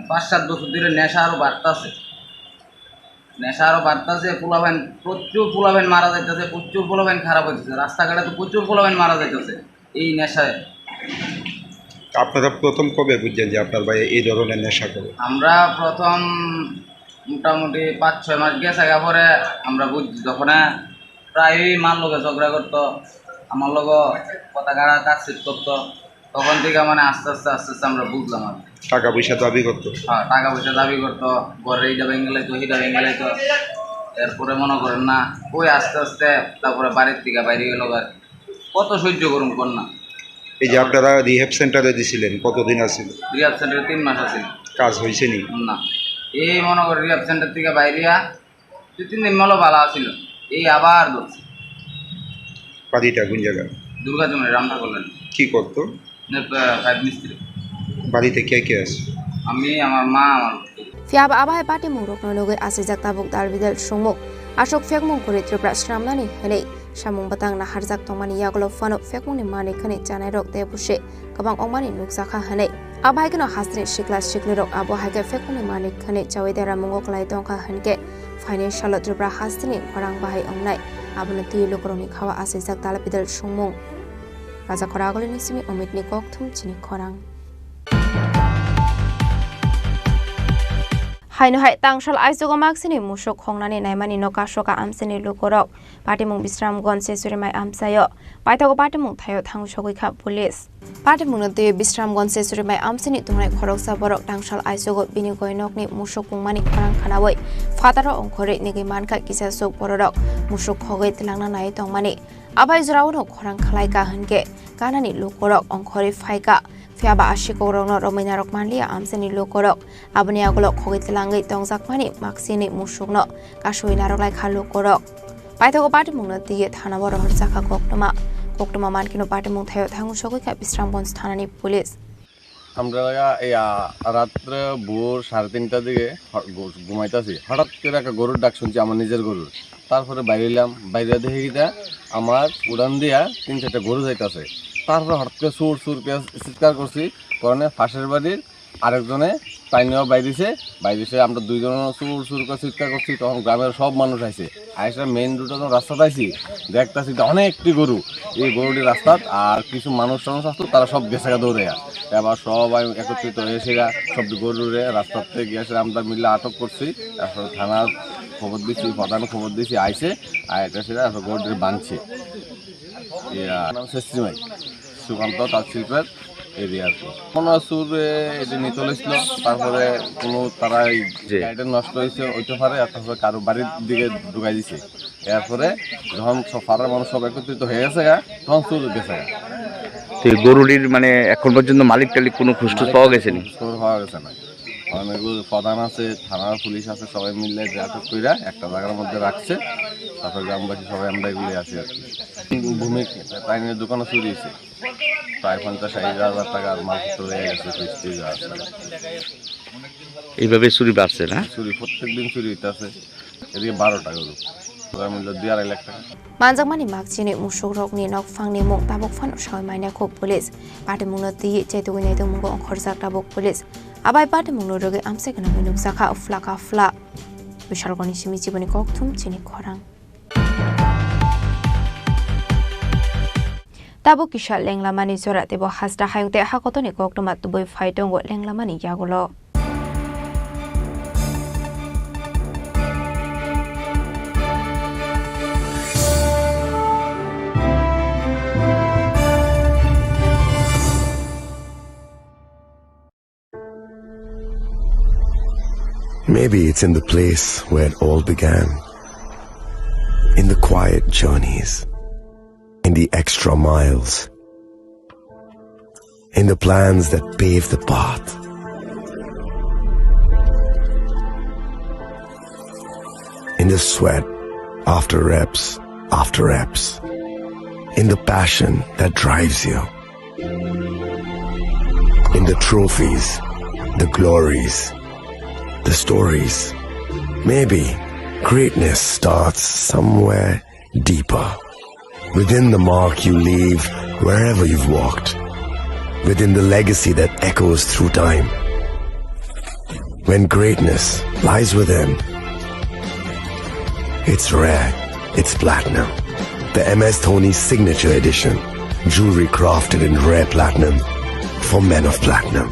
5-7 বছর ধরে নেশা আরও বাড়তেছে, পোলাভাইন প্রচুর পোলাভাইন মারা যাইতেছে, প্রচুর পোলাভাইন খারাপ হইতেছে, রাস্তাঘাটে তো প্রচুর পোলাভাইন মারা যাইতেছে এই নেশায়। আপনারা প্রথম কবে বুঝছেন যে আপনার ভাই এই ধরনের নেশা করে? আমরা প্রথম মোটামুটি 5-6 মাস গেছে পরে আমরা বুঝছি, যখন প্রায়ই মার লোকে ঝগড়া করতো, আমার লোক কথা গাড়া কাটছিট করতো, তখন থেকে মানে আস্তে আস্তে আমরা বুঝলাম আর টাকা পয়সা দাবি করতো। হ্যাঁ, টাকা পয়সা দাবি করতো, ঘরে এইটা ভেঙে লাইতো, হিটা ভেঙে লাইতো। এরপরে মনে করেন না ওই আস্তে তারপরে বাড়ির থেকে বাইরে গেল। আর কত সহ্য করুন কর না। এই যে আপনারা রিহ্যাব সেন্টারে দিছিলেন, কতদিন আছিল? রিহ্যাব সেন্টারে 3 মাস আছিল। কাজ হয়েছে নি? না, এই মনে করেন রিহ্যাব সেন্টার থেকে বাইরিয়া 2-3 দিন মলো ভালো আছিল, এই আবার ধরছে। বাড়িটা কোন জায়গায়? দুর্গা জমি রামটা করলেন। কি করতো? পাইপ মিস্ত্রি। বাড়িতে কে কে আছে? আমি, আমার মা, আমার Fiab abai pati muruk no loge asijak tabuk dal bidal sumuk asok fekmung kuri Tripura Shramnani hele samung batang na harjak tongmani yaglo fano fekmung ni mani khani janai rok te bushe kabang ongmani nuksakha hane abai kano hasni shikla shikli rok abo haike fekmung ni mani khani chawi dera mungok lai tongkha hanke financial Tripura hasni khorang bahai ongnai abuna ti lokroni khawa asijak dal bidal sumung raja khoragoli ni simi omit ni kok thum chini khorang Haino hai tangshal aizogo maksini musuk hongnani naimani no kashoka amsini lukorok patimung Bisramgon sesurimai amsayo paitago patimung thayo thangshogoi kha police patimung no te Bisramgon sesurimai amsini tungnai khoroksa borok tangshal aizogo binigoi nokni musuk pungmani khorang khanawoi fataro ongkhore nigi manka kisa sok borok musuk khogoi tilangna nai tongmani abai jrawono khorang khalai ka hanke kanani lukorok ongkhore phaika Fiaba ashikoro romina rokmanlia amseni lokorok abni agolok khogitlangai tongjakmani maksini musukno kasoi naroklai khalu korok paithago patimungno diye thana boro horjaka koktoma mankino patimung thayo thangu sogoi ka Bisramgঞ্জ থানানি পুলিশ আমরা রাত্রে ভোর 3:30টার দিকে ঘুমাইতেছি, হঠাৎ করে একটা গরুর ডাক শুনছি, আমার নিজের গরুর। তারপরে বাইরে এলাম, বাইরে দেখে গিয়ে আমার উড়ান দিয়া 3-4টা গরু যাইতেছে। তারপরে হঠাৎ করে সুর চিৎকার করছি, কারণে পাশের বাড়ির আরেকজনে টাইনেও বাইরেছে আমরা দুইজন সুর করে চিৎকার করছি। তখন গ্রামের সব মানুষ আইছে, আইসা মেইন রোডে যখন রাস্তা পাইছি দেখতেছি অনেকটি গরু, এই গরুটির রাস্তা আর কিছু মানুষ আসতো, তারা সব গেছে দৌড়ে। এবার সবাই একত্রিত হয়েছে, সব গরুরে রাস্তাতে গিয়েছে, আমরা মিলে আটক করছি। তারপরে থানার খবর দিচ্ছি, প্রধান খবর দিচ্ছি, আইসে আয়টা সেটা গরুটির বাঁধছে। নাম শ্রীমাই সুকান্ত তাঁত শিল্পের এরিয়া কোনো সুরে এটি নিতে হয়েছিল। তারপরে কোনো তারা গাড়িটা নষ্ট হয়েছে ওইটা পারে, তারপরে কারো বাড়ির দিকে ঢুকাই দিছে। এরপরে যখন পাড়ার মানুষ সব একত্রিত হয়ে গেছে তখন সুর গেছে। গরুটির মানে এখন পর্যন্ত মালিক টালিক কোনো খুঁজটুজ পাওয়া গেছে না? পাওয়া গেছে না। অনেকগুলো প্রধান আছে, থানার পুলিশ আছে, সবাই মিলে আটক করে একটা জায়গার মধ্যে রাখছে। তারপর গ্রামবাসী সবাই আমরা এগুলি আছি আর কি। ভূমি টাইনের দোকানে চুরি হয়েছে, প্রায় 50-60 টাকার মালপত্র হয়ে গেছে। এইভাবে চুরি বাড়ছে না? চুরি প্রত্যেক দিন চুরি হইতেছে, এদিকে 12টা গরু মূল্য 2.5 লাখ টাকা। Manjangmani maksini musuk rokni nok fangni mung tabok fan usai mainnya kok polis. Pada mungno ti cetu ini itu mungko khorjak tabok polis. Abai pada mungno roge amse kena minuk saka ufla. Bishal goni simi jiboni kok thum Chini Khorang. Tabok kisah lenglamani zorat tebo hasda hayung te hakotoni kok tomat tuboi faidongo lenglamani yagulo. Maybe it's in the place where it all began. In the quiet journeys. In the extra miles. In the plans that pave the path. In the sweat after reps. In the passion that drives you. In the trophies, the glories, the stories. Maybe greatness starts somewhere deeper. Within the mark you leave wherever you've walked. Within the legacy that echoes through time. When greatness lies within, it's rare, it's platinum. The MS Dhoni Signature Edition. Jewelry crafted in rare platinum for men of platinum.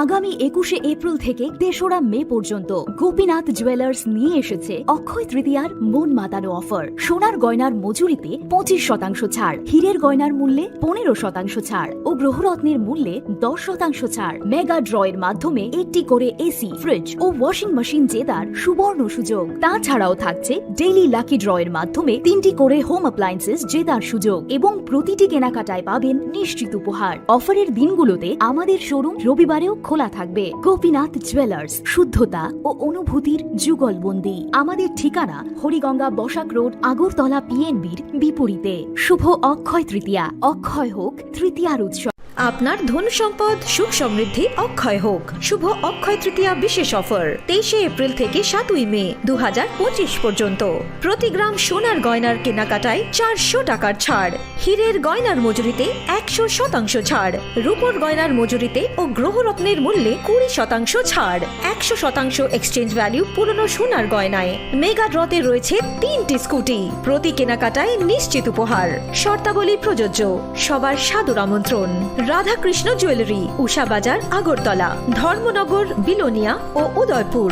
আগামী 21শে এপ্রিল থেকে 3রা মে পর্যন্ত গোপীনাথ জুয়েলার্স নিয়ে এসেছে অক্ষয় তৃতীয়ার মন মাতানো অফার। সোনার গয়নার মজুরিতে 25% ছাড়, হীরের গয়নার মূল্যে 15% ছাড় ও গ্রহরত্নের মূল্যে 10% ছাড়। মেগা ড্রয়ের মাধ্যমে একটি করে এসি, ফ্রিজ ও ওয়াশিং মেশিন জেতার সুবর্ণ সুযোগ। তাছাড়াও থাকছে ডেইলি লাকি ড্রয়ের মাধ্যমে 3টি করে হোম অ্যাপ্লায়েন্সেস জেতার সুযোগ এবং প্রতিটি কেনাকাটায় পাবেন নিশ্চিত উপহার। অফারের দিনগুলোতে আমাদের শোরুম রবিবারেও খোলা থাকবে। গোপীনাথ জুয়েলার্স, শুদ্ধতা ও অনুভূতির যুগলবন্দি। আমাদের ঠিকানা হরিগঙ্গা বসাক রোড, আগরতলা পিএনবির বিপরীতে। শুভ অক্ষয় তৃতীয়া, অক্ষয় হোক তৃতীয়ার উৎসব। আপনার ধন সম্পদ সুখ সমৃদ্ধি অক্ষয় হোক। শুভ অক্ষয় তৃতীয়া বিশেষ অফার 23শে এপ্রিল থেকে 7ই মে 2025 পর্যন্ত। প্রতি গ্রাম সোনার গয়নার কেনাকাটায় 400 টাকার ছাড়, হীরের গয়নার মজুরিতে 100% ছাড়, রূপোর গয়নার মজুরিতে ও গ্রহরত্নের মূল্যে 20% ছাড়, 100% এক্সচেঞ্জ ভ্যালু পুরনো সোনার গয়নায়। মেগা ড্রতে রয়েছে 3টি স্কুটি, প্রতি কেনাকাটায় নিশ্চিত উপহার। শর্তাবলী প্রযোজ্য। সবার সাদর আমন্ত্রণ। রাধাকৃষ্ণ জুয়েলারি, উষা বাজার, আগরতলা, ধর্মনগর, বিলোনিয়া ও উদয়পুর।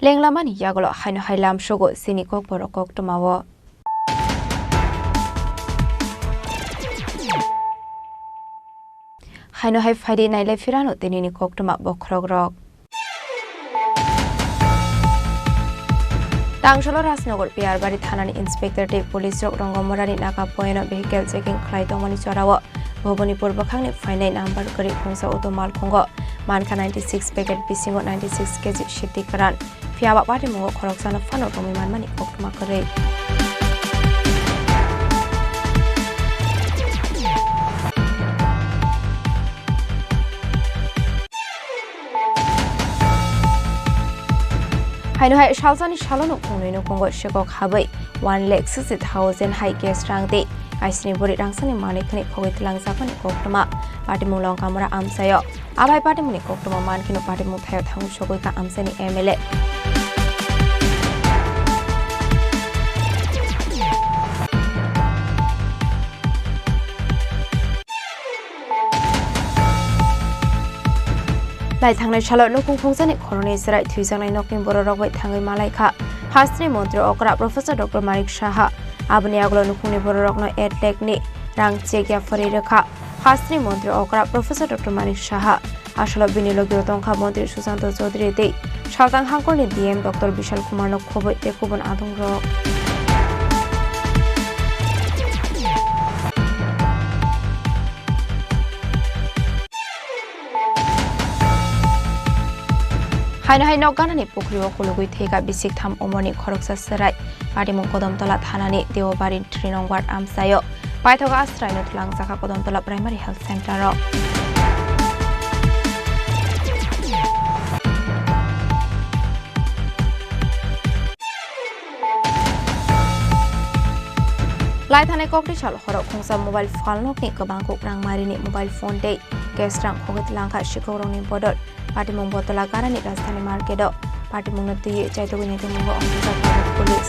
লেংলামানি ইয়াগলো হাইনো হাইলাম শোগো সিনি kokborok koktomawo হাইনো হাই ফাইডে নাইলাই ফিরানো তিনিনি koktoma bokrogrok টাংশালো রাজনগর পিয়ারবাড়ি থানানি ইন্সপেক্টর টি পুলিশ রঙ্গমরানি নাকা পয়েনো ভেহিকেল চেকিং খাইতমনি চরাও ভবনীপুর বখাংনি ফাইনাই নাম্বার করি খুংসা অটো মালখুঙ্গ মানকা 96 প্যাকেট বিসিঙ্গ 96 কেজি সিদ্ধি কারান ফিয়াবা পাটি মুঙ্গ খরকসানো ফানো টমি মানমানি koktoma করে হাইনো হাই শালসানি শালনো খুংনৈনো খুঙ্গ শেকক হাबै 1,60,000 হাই কেস রাংদে আইসনি বরি রাংসানি মানিকনি খগৈতলাং জাপানি koktoma পাটিমুং লংকামরা আমসায় আবাই পাটিমুনি koktoma মানকিনো পাটিমুং থায় থাং সগৈকা আমসানি এমএলএ লাই থাংনাই শালো নকুং ফংসানি খরনে সেরাই থুইজাংনাই নকিং বড়রক bai থাঙ্গৈ মালাইখা হাসনি মন্ত্রী অকরা প্রফেসর ডক্টর মানিক সাহা আবনি আগলো নকুংনি বড়রকনো এডলেকনি রাং চেগিয়া ফরি রেখা হাসনি মন্ত্রী অকরা প্রফেসর ডক্টর মানিক সাহা আসলে বিনিয়োগীয় তংখা মন্ত্রী সুশান্ত চৌধুরী দে সালতাং হাঙ্করনি ডিএম ডক্টর বিশাল কুমার নখবৈ তেকুবন আদং রক হাইনো হাই নগানানি পুখরিও কলুগুই থেকা বিসিক থাম অমরনি খরকসা সেরাই পাটিমুং কদমতলা থানানি দেওবাড়ি 3 নং ওয়ার্ড আমসায় পাইথকা আশ্রয় নথলাং জাকা কদমতলা প্রাইমারি হেলথ সেন্টার লাই থানায় ককটিশাল হরক খুংসা মোবাইল ফালনকনি গোবাংকো রাংমারিনি মোবাইল ফোন দে কেসরাং খগৈতলাংখা শিক্ষকরংনি বদল পাটিমুং বতলা গারানি রাজধানী মার্কেট পাটিমুং নতি চাইতগুনি তিমুং অফিসার পুলিশ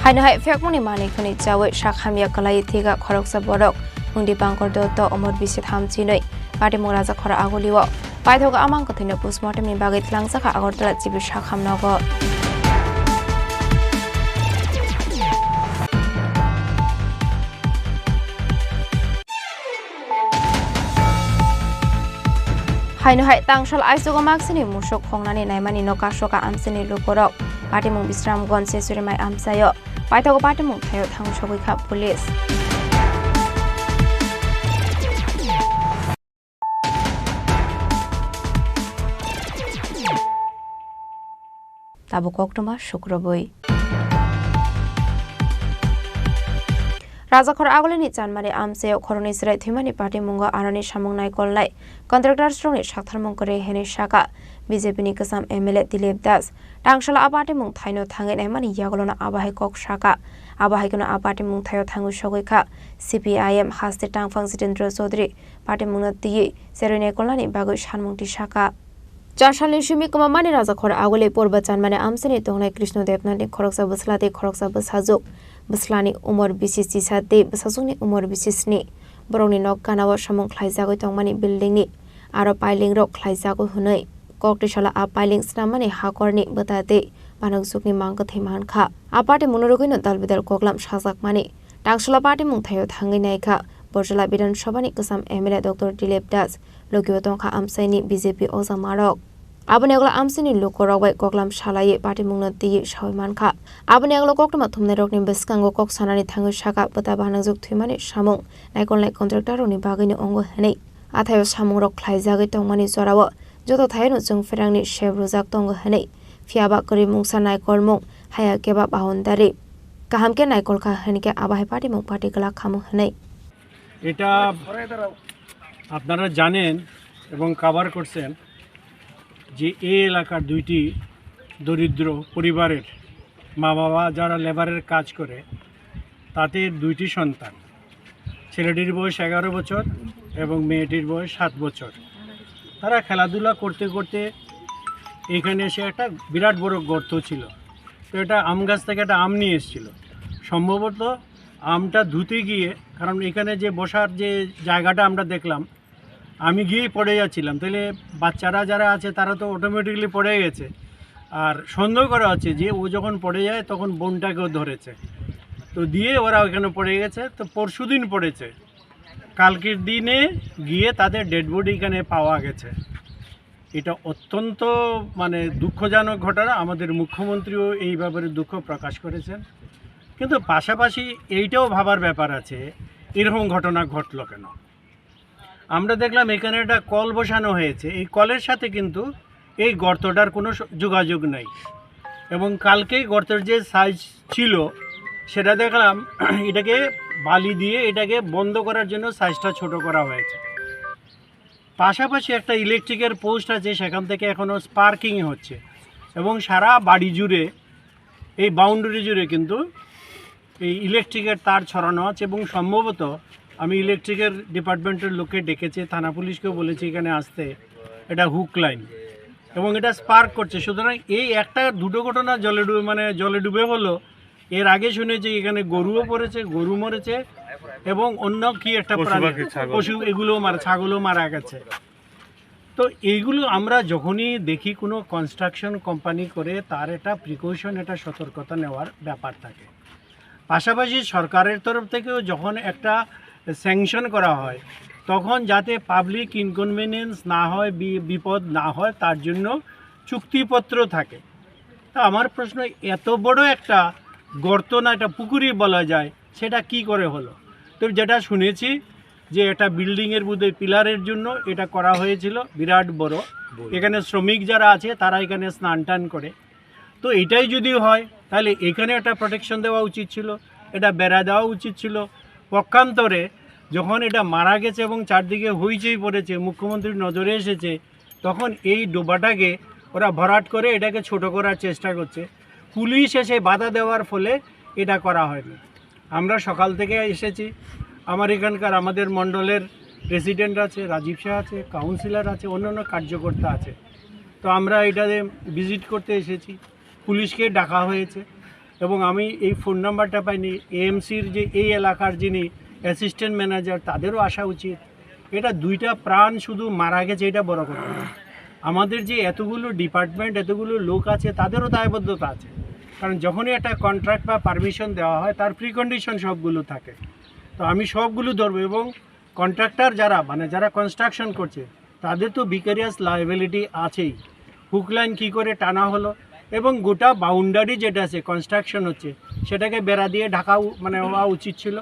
হাইনো হাই ফেকমনি মানিকনি চাওয়ে শাখামিয়া কলাই থিগা খরকসা বরক মুংদি বাংকর দত্ত অমর বিসি থামচিনৈ পাটিমুং রাজা খরা আগলিও পাইথকা আমাং কথিনো পোস্টমর্টেমনি বাগৈ ত্লাংসাখা আগরতলা জিবি শাখামনগ হাইনো হাই তাংশাল আইসুগা মাকসিনি মুসক খংনানি নাইমানি নকাশকা আমসিনি লুকরক পাটিমুং বিশ্রামগঞ্জ সেসুরিমাই আমসায় পাইথকা পাটিমুং থায় থাং সগৈখা পুলিশ তাবো koktoma শুক্রবই রাজাখর আগলেনি চানমারি আমসে খরনি সিরাই থিমানি পার্টি মুঙ্গ আরানি সামং নাইকলনাই কন্ট্রাক্টর স্ট্রংনি সাকথারমং করে হেনি শাখা BJP ni kasam MLA Dilip Das tangshala apati mung thaino thangai nai mani yagolona abahai kok shaka abahai kono apati mung thayo thangu shogoi kha CPIM haste tangphang Jitendra Chaudhary party mung na tiye serone kolani bagoi shanmungti shaka চারশালী সুমি কমামানি রাজাখর আগলে পূর্ব চানমানে আমসেনি তংনাই কৃষ্ণদেবনানি খরকসা বসলাতে খরকসা বসাজুক বসলানি উমর বিশিস চিসাতে বসাজুকনি উমর বিশিসনি বরংনি নক গানাও সামং খ্লাইজাগৈ তংমানি বিল্ডিংনি আরো পাইলিং রক খ্লাইজাগৈ হুनै ককটিশালা আ পাইলিং স্নামানি হাকরনি বতাতে বানকজুকনি মাংকথै মানখा আপাটে মনোরগৈनो दालबिदाल कगलाम साजाकमानि टांगसला पार्टी मुंथायो थांगै नायखा बरजला विधानसभानि गोसाम MLA डॉक्टर दिलीप दास लोकियो तंखा आमसाइनि BJP अजा मारक आबनि अगला आमसाइनि लोकरगबाय कगलाम सालायै पार्टी मुंनो दियै सावै मानखा आबनि अगला कक्टमा थुमनाय रकनि बेसकांगो कक सानानि थाङै साका बता बानाजुक थुइमानि सामुं नायकलनाय कन्ट्राक्टरनि बागैनो अंग हेनै आथायो सामुं रक ख्लाइजागै तंमानि जराव जतो थायनो जों फेरांनि शेब रुजाक तंग हेनै फियाबा करि मुंसा नायकल मुं हाया केबा बाउन्डारि কাহামকে নাইকল খা হেনিকে আবাহে পার্টি মুখ পার্টি গলা খামু হেনাই এটা আপনারা জানেন এবং কভার করছেন যে এই এলাকার দুইটি দরিদ্র পরিবারের মা বাবা যারা লেবারের কাজ করে তাদের দুইটি সন্তান ছেলেটির বয়স 11 বছর এবং মেয়েটির বয়স 7 বছর তারা খেলাধুলা করতে করতে এখানে এসে একটা বিরাট বড় গর্ত ছিল তো এটা আম গাছ থেকে একটা আম নিয়ে এসেছিল সম্ভবত আমটা ধুতে গিয়ে কারণ এখানে যে বসার যে জায়গাটা আমরা দেখলাম আমি গিয়েই পড়ে যাচ্ছিলাম তাহলে বাচ্চারা যারা আছে তারা তো অটোমেটিকলি পড়ে গেছে আর সন্দেহ করা হচ্ছে যে ও যখন পড়ে যায় তখন বোনটাকেও ধরেছে তো দিয়ে ওরা ওখানে পড়ে গেছে তো পরশুদিন পড়েছে কালকের দিনে গিয়ে তাদের ডেড বডি এখানে পাওয়া গেছে এটা অত্যন্ত মানে দুঃখজনক ঘটনা আমাদের মুখ্যমন্ত্রীও এই ব্যাপারে দুঃখ প্রকাশ করেছেন কিন্তু পাশাপাশি এইটাও ভাবার ব্যাপার আছে এরকম ঘটনা ঘটলো কেন আমরা দেখলাম এখানে একটা কল বসানো হয়েছে এই কলের সাথে কিন্তু এই গর্তটার কোনো যোগাযোগ নাই এবং কালকেই গর্তের যে সাইজ ছিল সেটা দেখলাম এটাকে বালি দিয়ে এটাকে বন্ধ করার জন্য সাইজটা ছোট করা হয়েছে পাশাপাশি একটা ইলেকট্রিকের পোস্ট আছে সেখান থেকে এখনও স্পার্কিং হচ্ছে এবং সারা বাড়ি জুড়ে এই বাউন্ডারি জুড়ে কিন্তু এই ইলেকট্রিকের তার ছড়ানো আছে এবং সম্ভবত আমি ইলেকট্রিকের ডিপার্টমেন্টের লোককে ডেকেছি থানা পুলিশকেও বলেছি এখানে আসতে এটা হুক লাইন এবং এটা স্পার্ক করছে সুতরাং এই একটা দুটো ঘটনা জলে ডুবে হলো এর আগে শুনেছি এখানে গরুও পড়েছে গরু মরেছে এবং অন্য কি একটা পশু এগুলো ছাগলও মারা গেছে তো এইগুলো আমরা যখনই দেখি কোনো কনস্ট্রাকশন কোম্পানি করে তার একটা প্রিকশন একটা সতর্কতা নেওয়ার ব্যাপার থাকে পাশাপাশি সরকারের তরফ থেকেও যখন একটা স্যাংশন করা হয় তখন যাতে পাবলিক ইনকনভিনিয়েন্স না হয় বিপদ না হয় তার জন্য চুক্তিপত্র থাকে তা আমার প্রশ্ন এত বড় একটা গর্ত না একটা পুকুরই বলা যায় সেটা কি করে হলো তো যেটা শুনেছি যে এটা বিল্ডিংয়ের মধ্যে পিলারের জন্য এটা করা হয়েছিল বিরাট বড় এখানে শ্রমিক যারা আছে তারা এখানে স্নান টান করে তো এটাই যদি হয় তাহলে এখানে একটা প্রোটেকশন দেওয়া উচিত ছিল এটা বেড়া দেওয়া উচিত ছিল পক্ষান্তরে যখন এটা মারা গেছে এবং চারদিকে হইচই পড়েছে মুখ্যমন্ত্রীর নজরে এসেছে তখন এই ডোবাটাকে ওরা ভরাট করে এটাকে ছোট করার চেষ্টা করছে পুলিশ এসে বাধা দেওয়ার ফলে এটা করা হয়নি আমরা সকাল থেকে এসেছি আমার এখানকার আমাদের মণ্ডলের প্রেসিডেন্ট আছে রাজীব শাহ আছে কাউন্সিলর আছে অন্যান্য কার্যকর্তা আছে তো আমরা এটাতে ভিজিট করতে এসেছি পুলিশকে ডাকা হয়েছে এবং আমি এই ফোন নাম্বারটা পাইনি এএমসির যে এই এলাকার যিনি অ্যাসিস্ট্যান্ট ম্যানেজার তাদেরও আসা উচিত এটা দুইটা প্রাণ শুধু মারা গেছে এটা বড় কথা না আমাদের যে এতগুলো ডিপার্টমেন্ট এতগুলো লোক আছে তাদেরও দায়বদ্ধতা আছে কারণ যখনই একটা কন্ট্রাক্ট বা পারমিশন দেওয়া হয় তার প্রিকন্ডিশন সবগুলো থাকে তো আমি সবগুলো ধরবো এবং কন্ট্রাক্টর যারা কনস্ট্রাকশন করছে তাদের তো ভিকারিয়াস লায়াবিলিটি আছেই হুক লাইন কী করে টানা হলো এবং গোটা বাউন্ডারি যেটা আছে কনস্ট্রাকশন হচ্ছে সেটাকে বেড়া দিয়ে ঢাকা হওয়া উচিত ছিল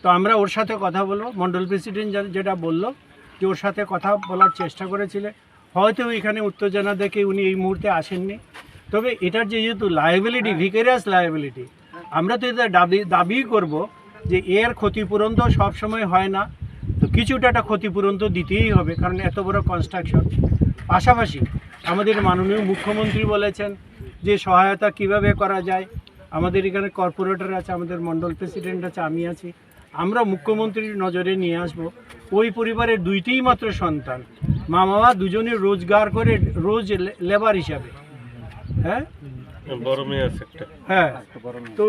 তো আমরা ওর সাথে কথা বলবো মণ্ডল প্রেসিডেন্ট যেটা বললো যে ওর সাথে কথা বলার চেষ্টা করেছিলেন হয়তো এখানে উত্তেজনা দেখে উনি এই মুহূর্তে আসেননি তবে এটার যেহেতু লায়াবিলিটি ভিকারিয়াস লায়াবিলিটি আমরা তো এটা দাবি করব যে এর ক্ষতিপূরণ তো সবসময় হয় না, তো কিছুটা একটা ক্ষতিপূরণ তো দিতেই হবে, কারণ এত বড় কনস্ট্রাকশন। পাশাপাশি আমাদের মাননীয় মুখ্যমন্ত্রী বলেছেন যে সহায়তা কিভাবে করা যায়। আমাদের এখানে কর্পোরেটর আছে, আমাদের মণ্ডল প্রেসিডেন্ট আছে, আমি আছি, আমরা মুখ্যমন্ত্রীর নজরে নিয়ে আসব। ওই পরিবারের দুইটিই মাত্র সন্তান, মা বাবা দুজনে রোজগার করে, রোজ লেবার হিসাবে। হ্যাঁ, বড় মেয়ে আছে একটা। হ্যাঁ, তো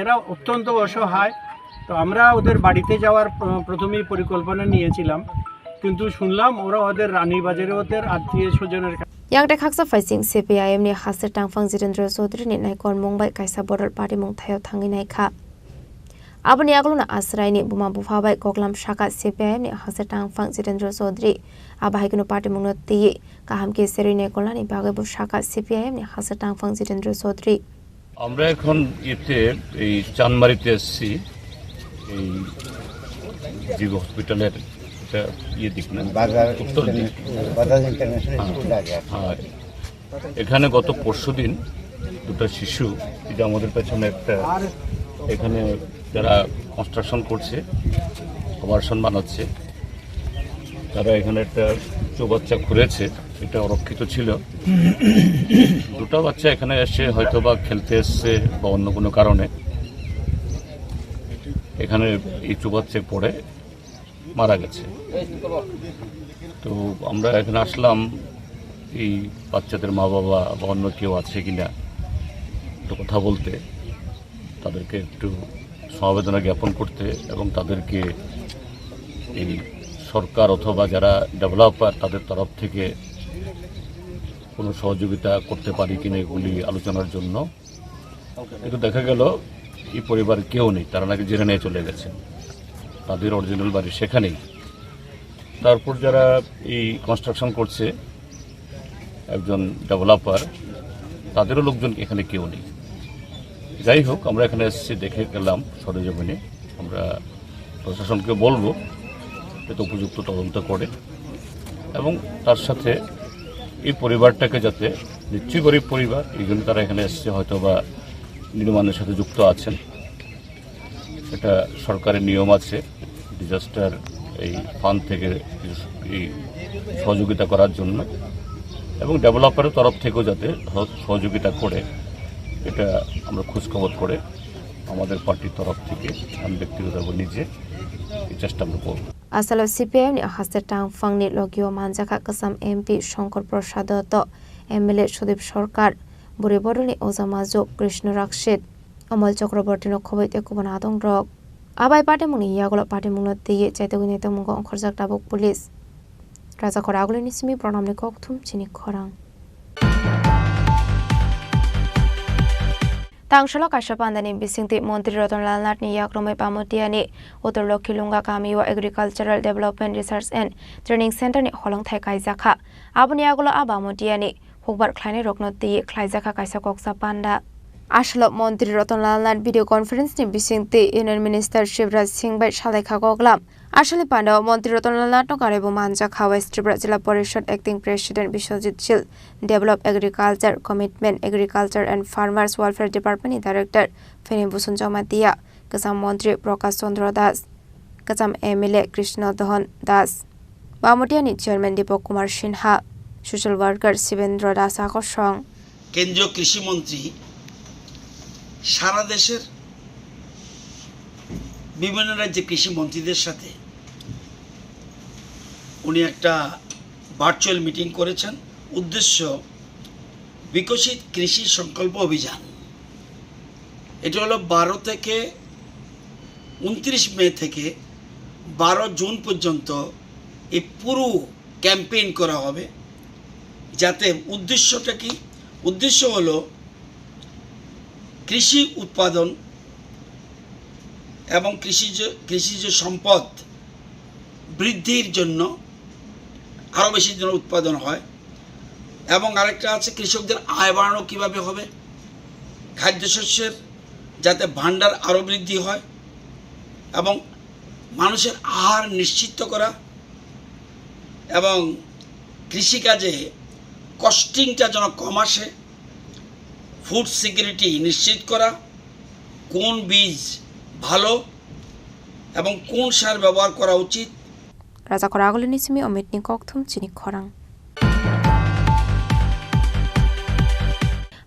এরা অত্যন্ত অসহায়। তো আমরা ওদের বাড়িতে যাওয়ার প্রথমেই পরিকল্পনা নিয়েছিলাম, কিন্তু শুনলাম ওরা ওদের রানীবাজারে ওদের আত্মীয় স্বজনের Yang khaksa faising CPIM ni hasir tangfang Jirendra Chaudhary ni naikon mungbai kaisa borol party mung thayo thangi naikha. Aboni agluna asrai ni buma bufabai koklam shaka CPIM ni hasir tangfang Jirendra Chaudhary abai kunu party mung no ti kaham ke seri ne kolani bagai bu shaka CPIM ni hasir tangfang Jirendra Chaudhary. আমরা এখন এতে এই চানমারিতে এসেছি, এই জীব হসপিটালের দিক না, উত্তর দিক। আর এখানে গত পরশুদিন দুটো শিশু, এটা আমাদের পেছনে একটা, এখানে যারা কনস্ট্রাকশন করছে, আবাসন বানাচ্ছে, তারা এখানে একটা চৌবাচ্চা খুঁড়েছে, এটা অরক্ষিত ছিল। দুটো বাচ্চা এখানে এসে হয়তো বা খেলতে এসছে বা অন্য কোনো কারণে এখানে এই চৌবাচ্চায় পড়ে মারা গেছে। তো আমরা এখানে আসলাম এই বাচ্চাদের মা বাবা বা অন্য কেউ আছে কিনা একটু কথা বলতে, তাদেরকে একটু সমবেদনা জ্ঞাপন করতে এবং তাদেরকে এই সরকার অথবা যারা ডেভেলপার তাদের তরফ থেকে কোনো সহযোগিতা করতে পারি কিনা এগুলি আলোচনার জন্য। কিন্তু দেখা গেল এই পরিবারের কেউ নেই, তারা নাকি জেনে নিয়ে চলে গেছে, তাদের অরিজিনাল বাড়ি সেখানেই। তারপর যারা এই কনস্ট্রাকশন করছে, একজন ডেভেলপার, তাদেরও লোকজন এখানে কেউ নেই। যাই হোক, আমরা এখানে এসেছি, দেখে গেলাম সরেজমিনে। আমরা প্রশাসনকে বলবো যাতে উপযুক্ত তদন্ত করে এবং তার সাথে এই পরিবারটাকে, যাতে নিশ্চয়ই গরিব পরিবার, এই জন্য তারা এখানে এসছে, হয়তো বা নির্মাণের সাথে যুক্ত আছেন। এটা সরকারের নিয়ম আছে ডিজাস্টার এই ফান্ড থেকে এই সহযোগিতা করার জন্য, এবং ডেভেলপারের তরফ থেকেও যাতে সহযোগিতা করে, এটা আমরা খোঁজখবর করে আমাদের পার্টির তরফ থেকে আমি ব্যক্তিগতভাবে নিজে এই চেষ্টা আমরা করব। Asalo CPIM ni hasir tangfang ni logio manjaka kasam MP Shankar Prasad Datta, MLA Sudip Sarkar, Buribodol ni Ozamajo Krishna Rakshit, Amal Chakraborty no khobaite kubana adong rok. Abai party muni yagolo party mungno tiye chaitaguni te mungo khorjak tabok police. Raja khora agule ni simi pranam ni kokthum Chini Khorang. Tangshala kaisa pandani bisingti Montri Ratonlal Nath ni yakromai pamotiani Uttar Lokhilunga Kamiwa Agricultural Development Research and Training Center ni holong thai kaijaka. Aboni agulo abamotiani hukbar khlaini rokno ti khlaijaka kaisa koksa panda. Ashlo Montri Ratonlal Nath video conference ni bisingti Union Minister Shivraj Singh bai shalekha goglam. Ashole panda Montri Ratonlal Nath no karebo manjaka West Tripura Jilla Parishad Acting President Biswajit Shil, Develop Agriculture Commitment Agriculture and Farmers Welfare Department Director Feni Busun Jamatia, Kasam Montri Prakash Chandra Das, Kasam MLA Krishna Dohan Das, Bamotiani Chairman Deepak Kumar Sinha, Social Worker Sivendra Das Akosong. কেন্দ্রীয় কৃষি মন্ত্রী সারা দেশের বিভিন্ন রাজ্যে কৃষি মন্ত্রীদের সাথে উনি একটা ভার্চুয়াল মিটিং করেছেন। উদ্দেশ্য বিকশিত কৃষি সংকল্প অভিযান। এটা হলো 12 থেকে 29 মে থেকে 12 জুন পর্যন্ত এই পুরো ক্যাম্পেইন করা হবে। যাতে উদ্দেশ্যটা কি? উদ্দেশ্য হলো কৃষি উৎপাদন এবং কৃষিজ সম্পদ বৃদ্ধির জন্য আরও বেশি যেন উৎপাদন হয়, এবং আরেকটা আছে কৃষকদের আয় বাড়ানো কীভাবে হবে, খাদ্যশস্যের যাতে ভাণ্ডার আরও বৃদ্ধি হয় এবং মানুষের আহার নিশ্চিত করা, এবং কৃষিকাজে কস্টিংটা যেন কম আসে, ফুড সিকিউরিটি নিশ্চিত করা, কোন বীজ ভালো এবং কোন সার ব্যবহার করা উচিত। Raja Khorang nisimi omitni kokthum Chini Khorang.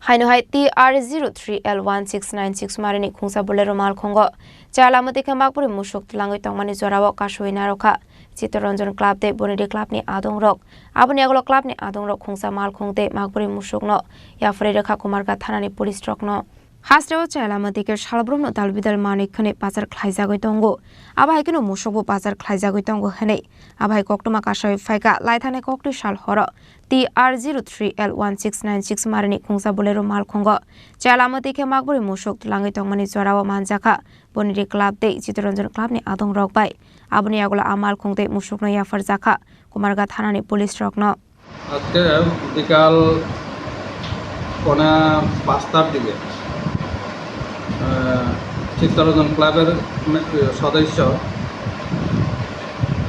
Haino hai TR03L1696 marini khungsa bolero mal khongo chalamati khamakpuri musuk tulangoi tongmani jorao kashoina rokha Chittoranjan Club de Bonidi Club ni Adong Rok aboni agolo club ni Adong Rok khungsa mal khongte makpuri musukno yafre rekha kumarga thanani police rokno Hasreo chalamati shalbrumno dalbidal manik khane bazar khlaijagoi tongo abai kino musukbo bazar khlaijagoi tongo hene abai koktoma kasoi faika laithane kokti sal horo TR03L1696 marini khungsa bolero mal khongo chalamati ke makburi musuk tulangi tongmani jorao manjaka Bonidi Club de Chittoranjan Club ni Adong Rok bai aboni agolo amal khongte musukno yafar jaka kumarga thanani police rokno আজকে বিকাল 5টার দিকে চিত্তরঞ্জন ক্লাবের সদস্য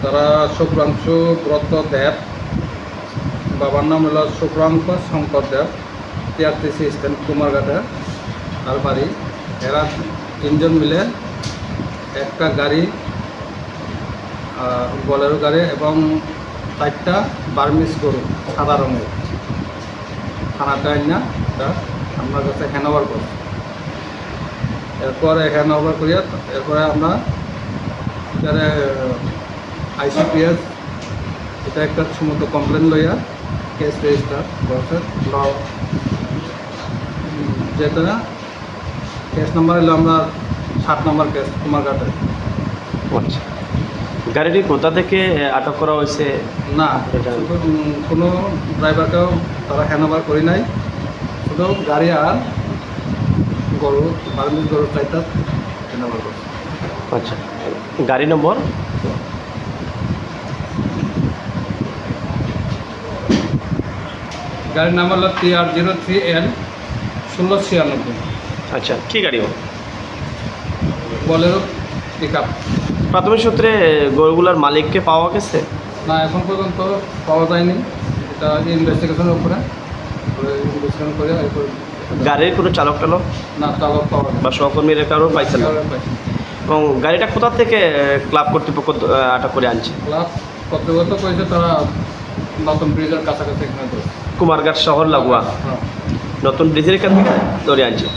তারা শুক্রাংশু ব্রত দেব বাবার নাম হলো শুক্রাংশ শঙ্কর দেব টিআরটিসি স্ট্যান্ড কুমারঘাটে আর বাড়ি এরা 3 জন মিলে একটা গাড়ি বলেরো গাড়ি এবং 4টা বার্মিস গরু সাদা রঙের থানাতে আইনা আমার কাছে হ্যান্ডওভার করি এরপরে হ্যান্ডওভার করিয়া এরপরে আমরা এটারে আইসিপিএস এটা একটা সমস্ত কমপ্লেন লইয়া কেস রেজিস্টার করছে যেটা কেস নাম্বার হলো আমরা 7 নম্বর কেস কুমারঘাটে। আচ্ছা গাড়িটি কোথা থেকে আটক করা হয়েছে? না কোনো ড্রাইভারকেও তারা হ্যান্ডওভার করি নাই, শুধু গাড়ি আর গরু বার্মিস গরু 4টা হ্যান্ডওভার করছে। আচ্ছা গাড়ি নম্বর গাড়ির নাম হলো TR03L1696। আচ্ছা কি গাড়ি? বলেরো পিকআপ। প্রাথমিক সূত্রে গরুগুলার মালিককে পাওয়া গেছে? না এখন পর্যন্ত পাওয়া যায়নি, এটা ইনভেস্টিগেশনের উপরে ইনভেস্টিগেশন করে গাড়ির কোনো চালক টালক? না চালক পাওয়া বা সহকর্মীরা কারো পাইছে না? এবং গাড়িটা কোথা থেকে ক্লাব কর্তৃপক্ষ আটক করে আনছে? ক্লাব কর্তৃপক্ষ করেছে তারা নতুন ব্রিজের কাছাকাছি এখানে কুমারঘাট শহর লাগোয়া নতুন ব্রিজের এখান থেকে ধরে আনছে।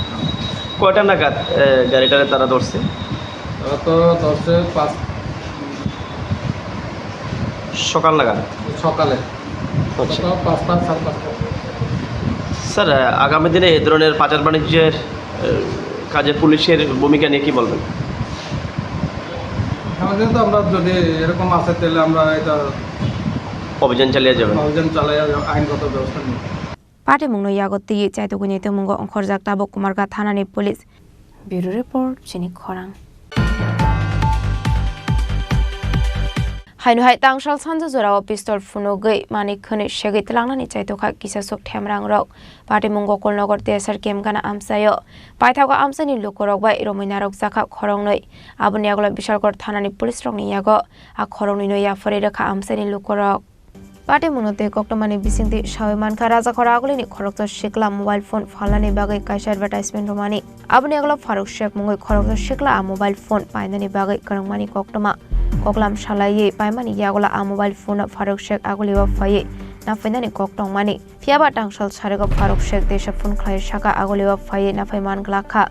কয়টা নাগাদ গাড়িটারে তারা ধরছে? তারা তো ধরছে 5 সকাল নাগাদ। সকালে 5টা 5:30। স্যার আগামী দিনে এই ধরনের পাচার বাণিজ্যের কাজে পুলিশের ভূমিকা নিয়ে কী বলবেন? আমাদের তো আমরা যদি এরকম আছে তাহলে আমরা এটা অভিযান চালিয়ে যাবেন। অভিযান চালিয়ে আইনগত ব্যবস্থা নিব। পাটে মুংনো ইয়াগতি চাইতগুনি তেমুঙ্গ অংখরজাক তাবো কুমারঘা থানানি পুলিশ। ব্যুরো রিপোর্ট চিনি খরাং। হাইনো হাই তাংশাল সানজা জোরাও পিস্তল ফুনো গৈ মানিক খনি সেগৈ তলাংনানি চাইতোখা কিসাসক ঠেমরাং রক পাটে মুঙ্গ কলনগর তেসার কেমগানা আমসাयो পাইথাগো আমসানি লোকরক বাই রমইনা রক জাখা খরং নই আবনি আগলা বিশালগড় থানানি পুলিশ রক নিয়াগো আ খরংনি নইয়া ফরে রেখা আমসানি লোকরক পাটে মুনতে কক্টমানি বিসিংতি সাওয়মানখা রাজা খরা আগলিনি খরকত শিকলা মোবাইল ফোন ফালানি বাগৈ কাইসা অ্যাডভার্টাইজমেন্ট রমানি আবনি আগলা ফারুক শেখ মুঙ্গৈ খরকত শিকলা আ মোবাইল ফোন পাইনানি বাগৈ করংমানি কক্টমা koklam shalaye paimani yagola a mobile phone Faruk Sheikh aguliwa faye na fainani koktong mani fiaba tangshal sarega Faruk Sheikh desha phone khlai shaka aguliwa faye na faiman glakha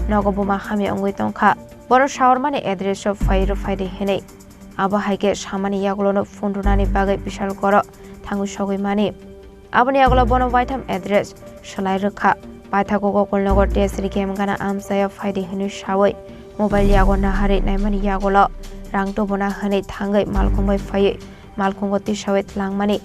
nogobuma hami ongoi tongkha boro shawar mani address of faye ro faide hene aba haike samani yagulono phone runani bagai bishal koro thangu sogoi mani abani yagola bono vaitam address shalai rakha paithago gokolnogor tesri kemgana amsaya faide hene shawai mobile yago nahare naimani yagola rang to bona hane thangai malkhongbai faye malkhongo tisawet langmani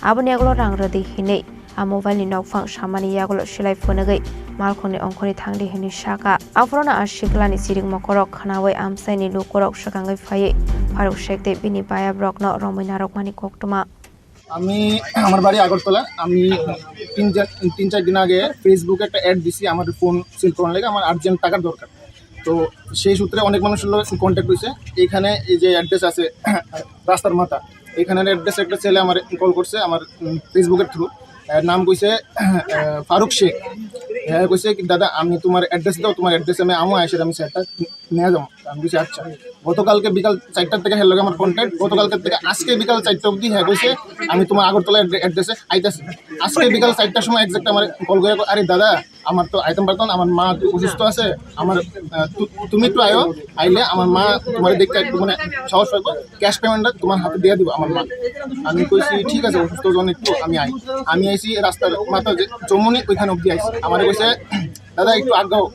aboni aglo rang rodi hine a mobile ni nokfang samani yaglo silai phonagai malkhoni ongkhoni thangdi hini shaka afrona ashiklani siring mokorok khanawai amsaini lukorok sakangai faye Faruk Sheikh de bini paya brokno romoina rokmani koktoma আমি আমার বাড়ি আগরতলা আমি 3-4 দিন আগে ফেসবুকে একটা অ্যাড দিছি আমার ফোন সেল করার লাগে আমার আর্জেন্ট টাকার দরকার তো সেই সূত্রে অনেক মানুষের লোক কন্ট্যাক্ট হয়েছে এখানে এই যে অ্যাড্রেস আছে রাস্তার মাথা এখানের অ্যাড্রেস একটা ছেলে আমার কল করছে আমার ফেসবুকের থ্রু এর নাম কইছে ফারুক শেখ। হ্যাঁ কইছে কি দাদা আমি তোমার অ্যাড্রেস দাও, তোমার অ্যাড্রেসে আমি আমো আইসে আমি সেটটা নিয়ে যাবো। আমি বলছি আচ্ছা। গতকালকে বিকাল 4টার থেকে হ্যাঁ লগে আমার কন্ট্যাক্ট, গতকালকে থেকে আজকে বিকাল 4টা অবধি হ্যাঁ কইছে আমি তোমার আগরতলা অ্যাড্রেসে আইতাছি। আজকে বিকাল 4টার সময় এক্সাক্ট আমার কল করে আরে দাদা আমার তো আইতাম পারতাম, আমার মা অসুস্থ আছে, আমার তুমি একটু আয়ো, আইলে আমার মা তোমার দেখতে একটু মানে সাহস পাইবো, ক্যাশ পেমেন্টটা তোমার হাতে দিয়ে দিব আমার মা। আমি কইছি ঠিক আছে অসুস্থ যখন একটু আমি আইছি রাস্তার মাথা চৌমনি ওইখানে অবধি আইছি। আমার কইছে দাদা একটু আগাও,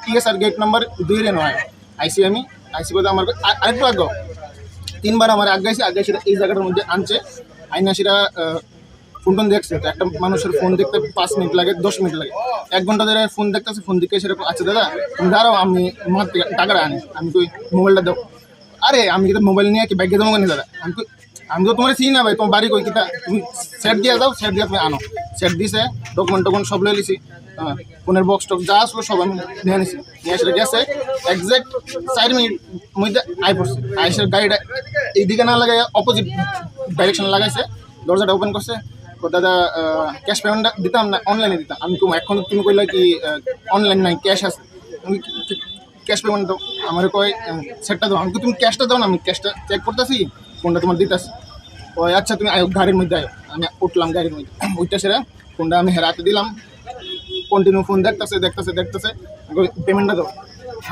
ঠিক আছে আর গেট নাম্বার 2 নয় আইসি আমি আইসি বলতে আমার আরেকটু আগাও। 3বার আমার আগাইছি এই জায়গাটার মধ্যে আনছে আইনা সেটা ফোন দেখছে। তো একটা মানুষের ফোন দেখতে 5 মিনিট লাগে 10 মিনিট লাগে, 1 ঘন্টা ধরে ফোন দেখতেছে। ফোন দেখে সেরকম আচ্ছা দাদা তুমি দাঁড়াও আমি মার থেকে টাকাটা আনি। আমি কই মোবাইলটা দাও। আরে আমি কিন্তু মোবাইল নিয়ে কি ব্যাগে জমা করি দাদা। আমি তো তোমার চিনি না ভাই, তোমার বাড়ি কই কিতা, তুমি সেট দিয়ে দাও, সেট দিয়ে তুমি আনো। সেট দিছে, ডকুমেন্ট সব লয়ে লিছি, ফোনের বক্স টক যা আসলো সব আমি নিয়ে নিছি। নিয়ে এসে গেছে এক্সাক্ট 4 মিনিট মধ্যে আই পড়ছে। আইসের গাড়িটা এইদিকে না লাগাই অপোজিট ডাইরেকশন লাগাইছে, দরজাটা ওপেন করছে। দাদা ক্যাশ পেমেন্টটা দিতাম না অনলাইনে দিতাম। আমি এখন তুমি কইলা কি অনলাইন নাই ক্যাশ আছে, তুমি ক্যাশ পেমেন্ট দাও। আমার কয় সেটটা দাও। আমি তুমি ক্যাশটা দাও না, আমি ক্যাশটা চেক করতেছি, ফোনটা তোমার দিতেছি। ওই আচ্ছা তুমি আয়ো গাড়ির মধ্যে আয়ো। আমি উঠলাম গাড়ির মধ্যে, ওইটা সেরা ফোনটা আমি হেরাতে দিলাম। কন্টিনিউ ফোন দেখতেছে পেমেন্টটা দাও।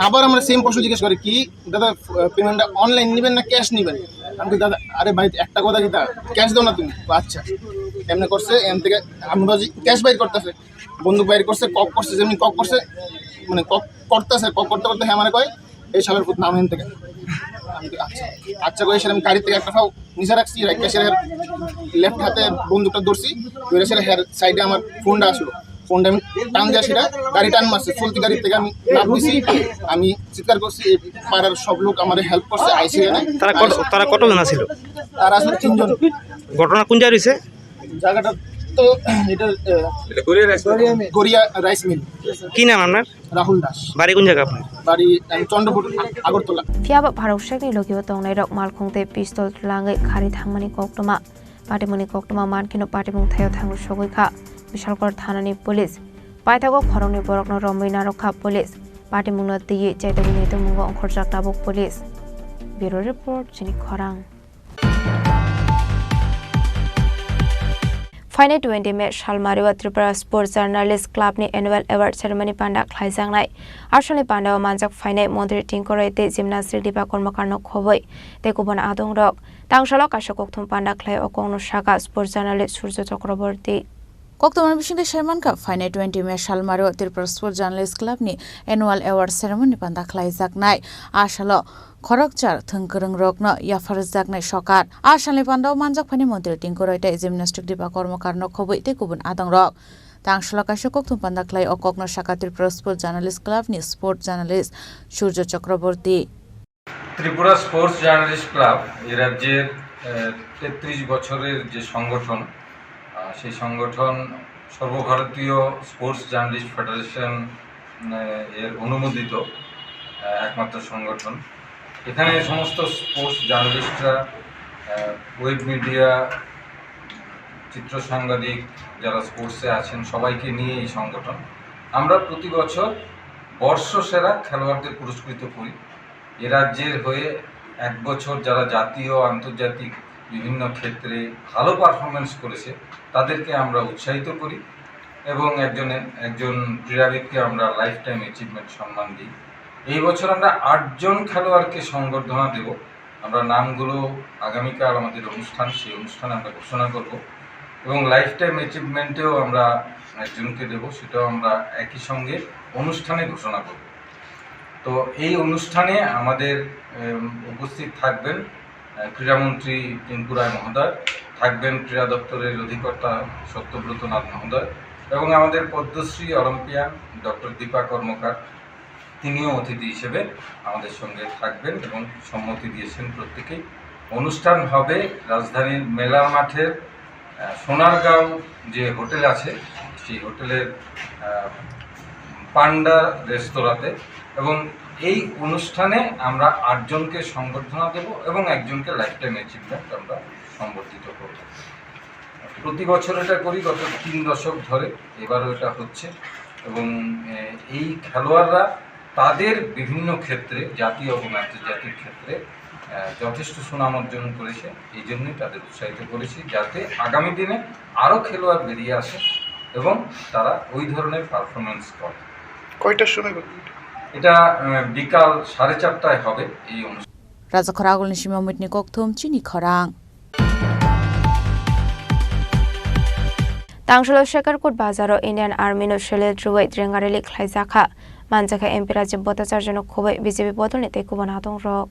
আবার আমরা সেম প্রশ্ন জিজ্ঞেস করি কি দাদা পেমেন্টটা অনলাইন নেবেন না ক্যাশ নেবেন। আমি দাদা আরে ভাই একটা কথা কি তা ক্যাশ দাও না তুমি। আচ্ছা এমনি করছে, এম থেকে আমরা ক্যাশ বাইর করতেছে, বন্দুক বাইর করছে, কক করছে, যেমনি কক করছে মানে কক করতেছে, কক করতে করতে হ্যাঁ মানে কয় এই সালের পুত নাম এন থেকে। আচ্ছা আচ্ছা করে সেরকম গাড়ি থেকে একটা ফাও নিচে রাখছি, ক্যাশের লেফট হাতে বন্দুকটা ধরছি, ধরে সেটা হেয়ার সাইডে আমার ফোনটা আসলো। ফোনটা আমি টান দেওয়া সেটা গাড়ি টান মারছে, চলতি গাড়ি থেকে আমি লাভ দিছি। আমি চিৎকার করছি, পাড়ার সব লোক আমার হেল্প করছে। আইসি তারা কতজন ছিল? তারা আসলে 3 জন। ঘটনা কোন জায়গায় হয়েছে? জায়গাটা তো এটা গড়িয়া রাইস মিল। কি নাম আপনার? রাহুল দাস। বাড়ি কোন জায়গা আপনার? বাড়ি চন্দ্রপুর আগরতলা। ফিয়াবা ভারতসাগরनि लोगोयाव तंनाय रक मालखंते पिस्तल लाङै खारि थांमानि कक्टमा पाटिमुनि कक्टमा मानखिनो पाटिमुं थायाव थांनो सगैखा बिशालगड़ थानानि पुलिस पाइथागो खरंनि बरकनो रमै नारखा पुलिस पाटिमुंनो दियै चाइतागुनि तमुंगो अंखरजाक दाबक पुलिस। ब्यूरो रिपोर्ट चिनी खरां। फाइने 20 मे सालमारिवा त्रिपुरा स्पोर्ट्स जर्नालिस्ट क्लाबनि एनुअल अवार्ड सेरेमनी पान्डा खालायजांनाय आसनि पान्डाव मानजाक फाइने मन्दिर टिंकरायते जिमनास्ट्रि दिपा कर्मकारनो खबै ते गुबुन आदं रक तांशालो काशक कक्थुम पान्डा खालाय अकंनो शाखा स्पोर्ट्स जर्नालिस्ट सूर्य चक्रवर्ती কক্তমার বিশিংকে শেরমানকা ফাইনে 20 মে সালমারিও ত্রিপুরা স্পোর্টস জার্নালিস্ট ক্লাবনি এনুয়াল অ্যাওয়ার্ড সেরেমনি পান্দা খালাयजाकनाय आसालो खरकचार थंगरंग रकनो याफारजाकनाय सकार आसालनि पान्दाव मानजाक फाइने मन्दिर टिंकरायते जिमनास्टिक दिपा कर्मकारनो खबैते गुबुन आदं रक तांशला काशक कक्थुम पान्दा खालाय अकंनो शाखा त्रिपुरा स्पोर्ट्स জার্নালিস্ট ক্লাবনি sport journalist Surya Chakraborty. Tripura sports journalist club এই রাজ্যের 33 বছরের যে সংগঠন, সেই সংগঠন সর্বভারতীয় স্পোর্টস জার্নালিস্ট ফেডারেশন এর অনুমোদিত একমাত্র সংগঠন। এখানে সমস্ত স্পোর্টস জার্নালিস্টরা, ওয়েব মিডিয়া, চিত্র সাংবাদিক যারা স্পোর্টসে আছেন সবাইকে নিয়ে এই সংগঠন। আমরা প্রতি বছর বর্ষসেরা খেলোয়াড়দের পুরস্কৃত করি। এ রাজ্যের হয়ে এক বছর যারা জাতীয় আন্তর্জাতিক বিভিন্ন ক্ষেত্রে ভালো পারফরমেন্স করেছে তাদেরকে আমরা উৎসাহিত করি এবং একজন ক্রীড়াবিদকে আমরা লাইফ টাইম অ্যাচিভমেন্ট সম্মান দিই। এই বছর আমরা 8 জন খেলোয়াড়কে সংবর্ধনা দেব। আমরা নামগুলো আগামীকাল আমাদের অনুষ্ঠান, সেই অনুষ্ঠানে আমরা ঘোষণা করব এবং লাইফ টাইম অ্যাচিভমেন্টেও আমরা একজনকে দেব, সেটাও আমরা একই সঙ্গে অনুষ্ঠানে ঘোষণা করব। তো এই অনুষ্ঠানে আমাদের উপস্থিত থাকবেন ক্রীড়ামন্ত্রী ত্রিপুরা মহোদয়, থাকবেন ক্রীড়া দপ্তরের অধিকর্তা সত্যব্রত নাথ মহোদয় এবং আমাদের পদ্মশ্রী অলিম্পিয়ান ডক্টর দীপা কর্মকার, তিনিও অতিথি হিসেবে আমাদের সঙ্গে থাকবেন এবং সম্মতি দিয়েছেন প্রত্যেকেই। অনুষ্ঠান হবে রাজধানীর মেলা মাঠের সোনারগাঁও যে হোটেল আছে সেই হোটেলের পান্ডা রেস্তোরাঁতে এবং এই অনুষ্ঠানে আমরা 8 জনকে সংবর্ধনা দেব এবং একজনকে লাইফ টাইম অ্যাচিভমেন্ট আমরা সম্বর্ধিত করব। প্রতি বছর এটা করি গত 3 দশক ধরে, এবারও এটা হচ্ছে। এবং এই খেলোয়াড়রা তাদের বিভিন্ন ক্ষেত্রে জাতীয় এবং আন্তর্জাতিক ক্ষেত্রে যথেষ্ট সুনাম অর্জন করেছে। এই জন্যই তাদের উৎসাহিত করেছি, যাতে আগামী দিনে আরও খেলোয়াড় বেরিয়ে আসে এবং তারা ওই ধরনের পারফরমেন্স করে। কয়টার সময় এটা বিকাল 4:30টায় হবে এই অনুষ্ঠান। Raja Khorang Nishima Mitni Kokthum Chini Khorang Tangshalo Shekarkut Bazaro Indian Army no Shele Druwai Drengareli Khlaizakha Manjaka MP Rajya Botachaর জন্য খুবই বিজেপি বদল নিতে কুবনাতং রক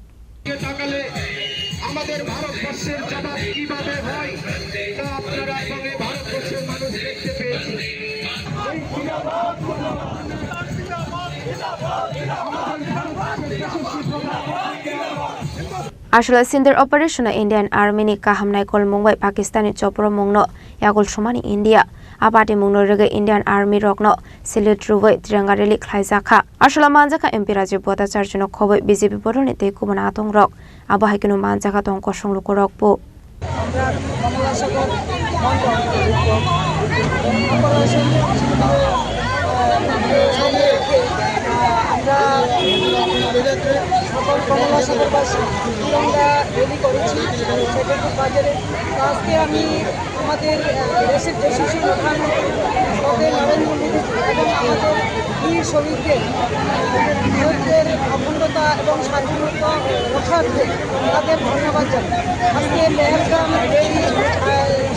আমাদের ভারতবর্ষের জবাব কিভাবে হয় তা আপনারা সঙ্গে ভারতবর্ষের মানুষ দেখতে পেয়েছি। Ashla Sinder Operation Indian Army ni kahamnai kol Mumbai Pakistani chopro mungno yakul shumani India apati mungno rege Indian Army rokno Silet Ruwai Drengareli Khlaizakha Ashla Manjaka MP Rajya Botachaর জন্য খুবই বিজেপি বদল নিতে কুবনাতং রক আবহাইকিনো Manjaka tong kosong lukorok po সকল কমলা সাগরবাসী তিরঙ্গা রেলি করেছি সেক্রেটারি বাজারে। আজকে আমি আমাদের দেশের যশস্বী প্রধানমন্ত্রী নরেন্দ্র মোদী এবং আমাদের বীর শহীদদের ভারতের অখণ্ডতা এবং স্বাধীনতা রক্ষার্থে তাদের ধন্যবাদ জানাই। আজকে পেহেলগাম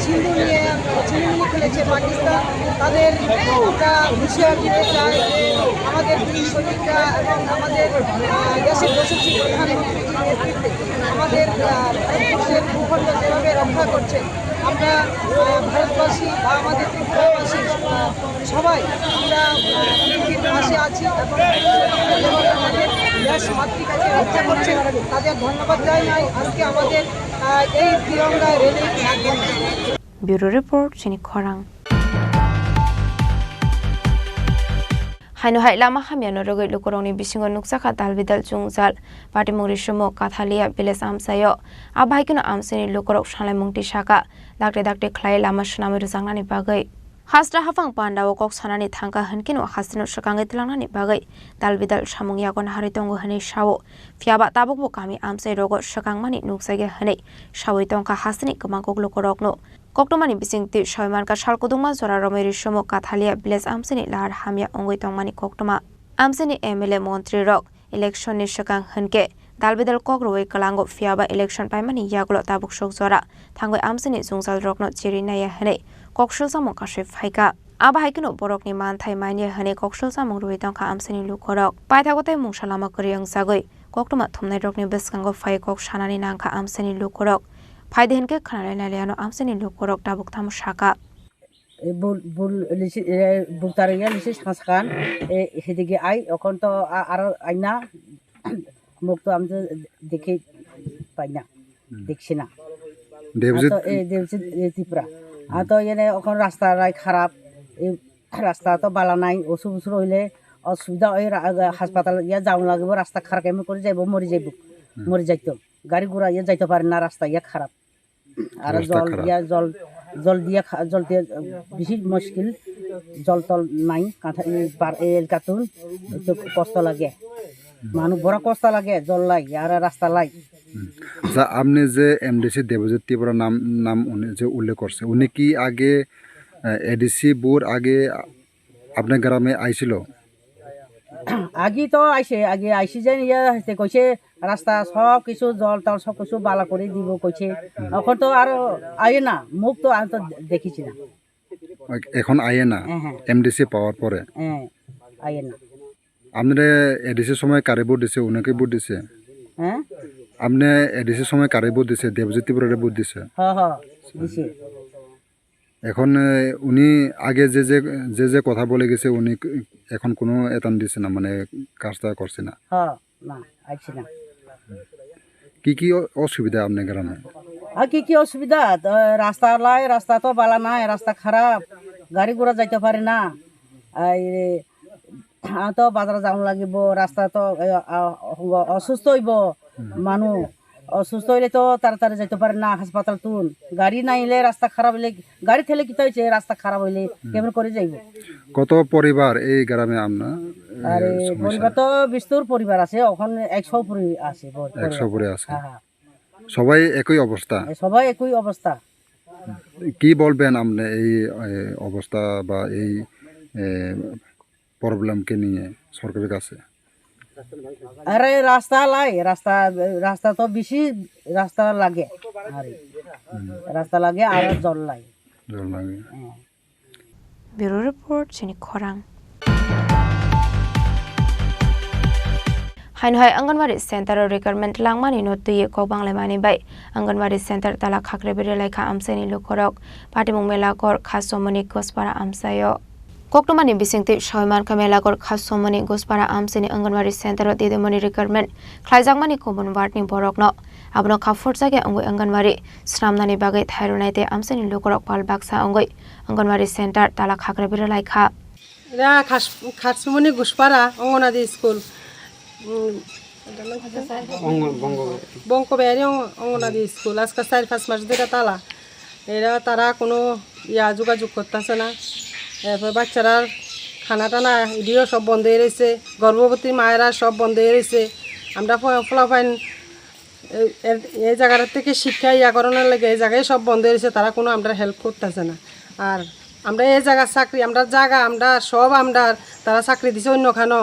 সিন্ধু নিয়ে চিনিমিনি খেলেছে পাকিস্তান, তাদের আমরা হুঁশিয়ার দিতে চাই যে আমাদের বীর শহীদরা এবং আমাদের দেশের যশস্বী প্রধানমন্ত্রীর নেতৃত্বে আমাদের ভারতবর্ষের ভূখণ্ড যেভাবে রক্ষা করছে, আমরা ভারতবাসী বা আমাদের ত্রিপুরাবাসী সবাই আমরা পৃথিবীর পাশে আছি এবং যেভাবে আমাদের দেশ মাতৃকাকে রক্ষা করছে তাদের ধন্যবাদ জানাই। আজকে আমাদের এই তিরঙ্গা রেলি ব্যুরো রিপোর্ট চিনি খরাং Haino hai lama hamiano rogoi lukorongni bisingo nuksakha dalbidal jungjal patimungri shomo kathalia biles amsayo abhaikino amseni lukorok shalai mungti shaka dakte dakte khlai lama sunami rujangnani bagai hastra hafang pandawo kok sanani thangka hankino hasino shakangai tilangnani bagai dalbidal samungya kon haritongo hani shawo fiaba tabokbo kami amsai rogo shakangmani nuksage hani shawoi tongka hasini kamangkok lukorokno Koktomani bisingti shoymarka shalkudungma zora romeri shomo kathalia biles amseni lahar hamya ongoi tongmani koktoma amseni MLA montri rok election ni shakang hanke dalbidal kokroi kalango fiaba election paimani yaglo tabuk shok zora thangoi amseni jungsal rokno chirinaya hane kokshul samong kashe phaika abahaikino borokni manthai maine hane kokshul samong roi tongka amseni lukorok paithagote mungsalama koryang sagoi koktoma thumnai rokni beskango phai kok sanani nangka amseni lukorok Paidenke kanale naliano amseni lukorok tabuk tamu shaka. Bultaria lisis haskan hedige ai okonto aro aina mukto amte dekhe paina dekshina. Ato Devjit Tripura. Ato yene okon rasta rai kharap rasta to bala nai osubusur hoile অসুবিধা ওই হাসপাতাল ইয়া যাওয়া লাগবে রাস্তা খারাপ এমন করে যাইব মরে যাইতো গাড়ি ঘোড়া ইয়ে যাইতে পারে না রাস্তা ইয়া খারাপ আর জল দিয়ে বেশি মুশকিল জল টল নাই কাতুন একটু কষ্ট লাগে মানুষ বড় কষ্ট লাগে জল লাগে আর রাস্তা লাগে আচ্ছা আপনি যে এমডিসি দেবজিৎ ত্রিপুরা নাম উনি যে উল্লেখ করছে উনি কি আগে এডিসি বোর আগে আপনার গ্রামে আইছিল আগে তো আগে আইসি যে ইয়ে কইছে রাস্তা সব কিছু জল টল সব কিছু বালা করে দিব কইছে এখন তো আর আয়ে না মুখ তো আমি তো দেখিছি না এখন আয়ে না এমডিসি পাওয়ার পরে আয়ে না আপনারা এডিসির সময় কারে ভোট দিছে উনাকে ভোট দিছে হ্যাঁ আপনি এডিসির সময় কারে ভোট দিছে দেবজিৎ ত্রিপুরারে ভোট দিছে হ্যাঁ দিছে এখন উনি আগে যে কথা বলে গেছে উনি এখন কোনো এতান দিছে না মানে কাজটা করছে না না আইছে না কি অসুবিধা আপনার গ্রামে আর কি অসুবিধা রাস্তা তো বালা নাই রাস্তা খারাপ গাড়ি ঘোড়া যাইতে পারে না তো বাজারে যাওয়া লাগিব রাস্তা তো অসুস্থ হইব মানুষ অসুস্থ হইলে তো তাড়াতাড়ি যেতে পারে না হাসপাতাল তুন, গাড়ি না এলে রাস্তা খারাপ হইলে, গাড়ি ঠেলে কি হয়েছে রাস্তা খারাপ হইলে কেমন করে যাইব। কত পরিবার এই গ্রামে আপনার? আর পরিবার তো বিস্তর পরিবার আছে, ওখানে 100 পরি আছে। 100 পরে আছে। সবাই একই অবস্থা? সবাই একই অবস্থা। কি বলবেন আপনি এই অবস্থা বা এই প্রবলেমকে নিয়ে সরকারের কাছে? আরে রাস্তা রাস্তা তো বেশি রাস্তা লাগে, রাস্তা লাগে আর জল লাগে। ব্যুরো রিপোর্ট চিনি খরাং। হাইনহাই anganwadi centre recruitment langmani no tuye ko banglaimani bai anganwadi centre তালা খাকরে বেরে লাইখা আমসানি লুকরক পাটিমুং মেলাকর খাসমনি গোসপারা আমসাyo কোকটমানি বিসিংতি সয়মানকা মেলাকর খাসমনি গোসপারা আমসানি অঙ্গনবাড়ি সেন্টার দিদিমনি রিক্রুটমেন্ট খ্লাইজাকমানি কমন ওয়ার্ডনি বরকনো abno khafur jage ongoi anganwadi শ্রামনানি বাগে থাইরনাইতে আমসানি লুকরক পাল বাক্সা ongoi অঙ্গনবাড়ি সেন্টার তালা খাকরে বেরে লাইখা রা খাসমনি গোসপারা অঙ্গনাদি স্কুল বঙ্কবেয়ারি অঙ্গনাদি স্কুল আজকে 4-5 মাস ধরে তালা, এরা তারা কোনো যোগাযোগ করতেছে না। এরপর বাচ্চারা খানা টানা এদিও সব বন্ধ হয়ে রয়েছে, গর্ভবতী মায়েরা সব বন্ধ হয়ে রয়েছে। আমরা ফলাফাইন এই জায়গাটার থেকে শিক্ষা করানোর লাগে এই জায়গায় সব বন্ধ হয়ে রয়েছে, তারা কোনো আমরা হেল্প করতেছে না। আর আমরা এই জায়গার চাকরি আমরা সব আমরা তারা চাকরি দিছে অন্যখানো,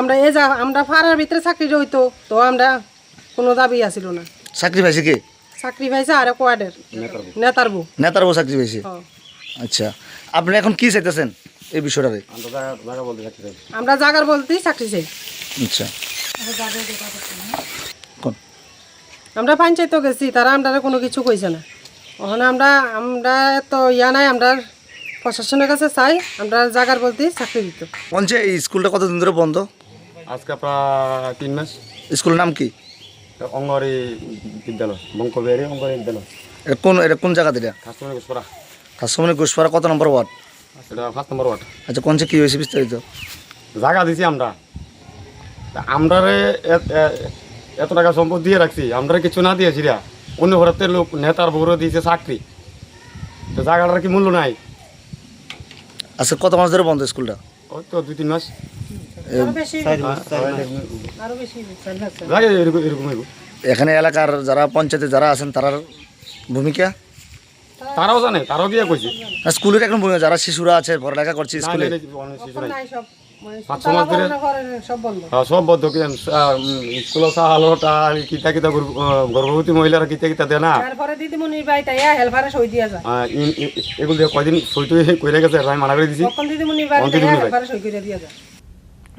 আমরা এই আমরা ফাড়ার ভিতরে চাকরি হইতো তো আমরা কোনো দাবি আসিল না। চাকরি পাইছে কি? চাকরি পাইছে আর কোয়ার্ডের নেতারবো চাকরি পাইছে। আচ্ছা, আপনি এখন কি চাইতেছেন এই বিষয়টারে? আমরা জায়গার বলতেই চাকরি চাই। আচ্ছা, আমরা পঞ্চায়েত গেছি, তারা আমরা কোনো কিছু কইছে না। ওখানে আমরা তো নাই, আমরা প্রশাসনের কাছে চাই আমরা জায়গার বলতেই চাকরি দিত। পঞ্চায়েত এই স্কুলটা কতদিন ধরে বন্ধ? আজকে প্রায় 3 মাস। স্কুলের নাম কি? অঙ্গনবাড়ি বিদ্যালয়, বঙ্কবেয়ারি অঙ্গনবাড়ি বিদ্যালয়। এটা কোন জায়গা দিলা? খাসমনি গোসপাড়া কত নম্বর ওয়ার্ড? এটা 5 নম্বর ওয়ার্ড। আচ্ছা, কোন কি হয়েছে বিস্তারিত? জায়গা দিছি আমরা এত টাকা সম্পদ দিয়ে রাখছি, আমরা কিছু না দিয়েছি রা অন্য ভারতের লোক নেতার বউরা দিয়েছে চাকরি, তো জায়গাটার কি মূল্য নাই। আচ্ছা, কত মাস ধরে বন্ধ স্কুলটা? ওই তো 2-3 মাস। এখানে এলাকার যারা পঞ্চায়েতে যারা আছেন তারার ভূমিকা তারাও জানে, তারাও গিয়ে কইছে স্কুলের এখন ভূমিকা যারা শিশুরা আছে পড়ালেখা করছে স্কুলে সব বন্ধ। স্কুল কিতা কিতা গর্ভবতী মহিলারা কিতা কিতা দেয় না, এগুলো দিয়ে কয়দিন সই টই করে গেছে, আমি মানা করে দিছি।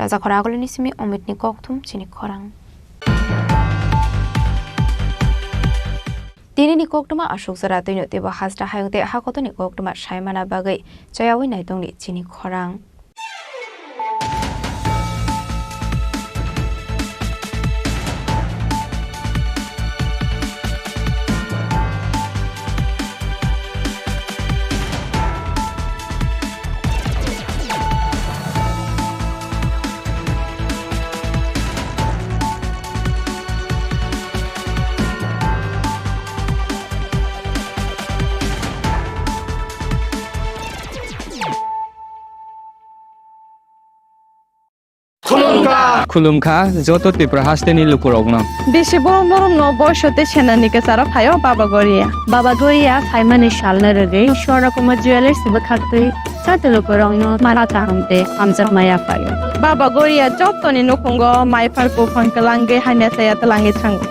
রাজা খরা আগলে নিসিমি অমিত নি ককথুম চিনি খরাং তিনি ni koktuma ashok sara tino teba hasta hayungte hakotoni koktuma shaimana bagai chayawi naitongni chini khorang खुलुमखा जत त्रिपुरा हास्टेनि लुकुरगना बेसे बरम न बयसते सेनानिके सारा फायो बाबा गरिया फाइमानि सालना रगे शरा कुमार ज्वेलर्स बखाते साते लुकुरगन मारा चाहते आमजक माया फायो बाबा गरिया जतनि नखंग माइफारको फंकलांगे हाइना साया तलांगे थांगो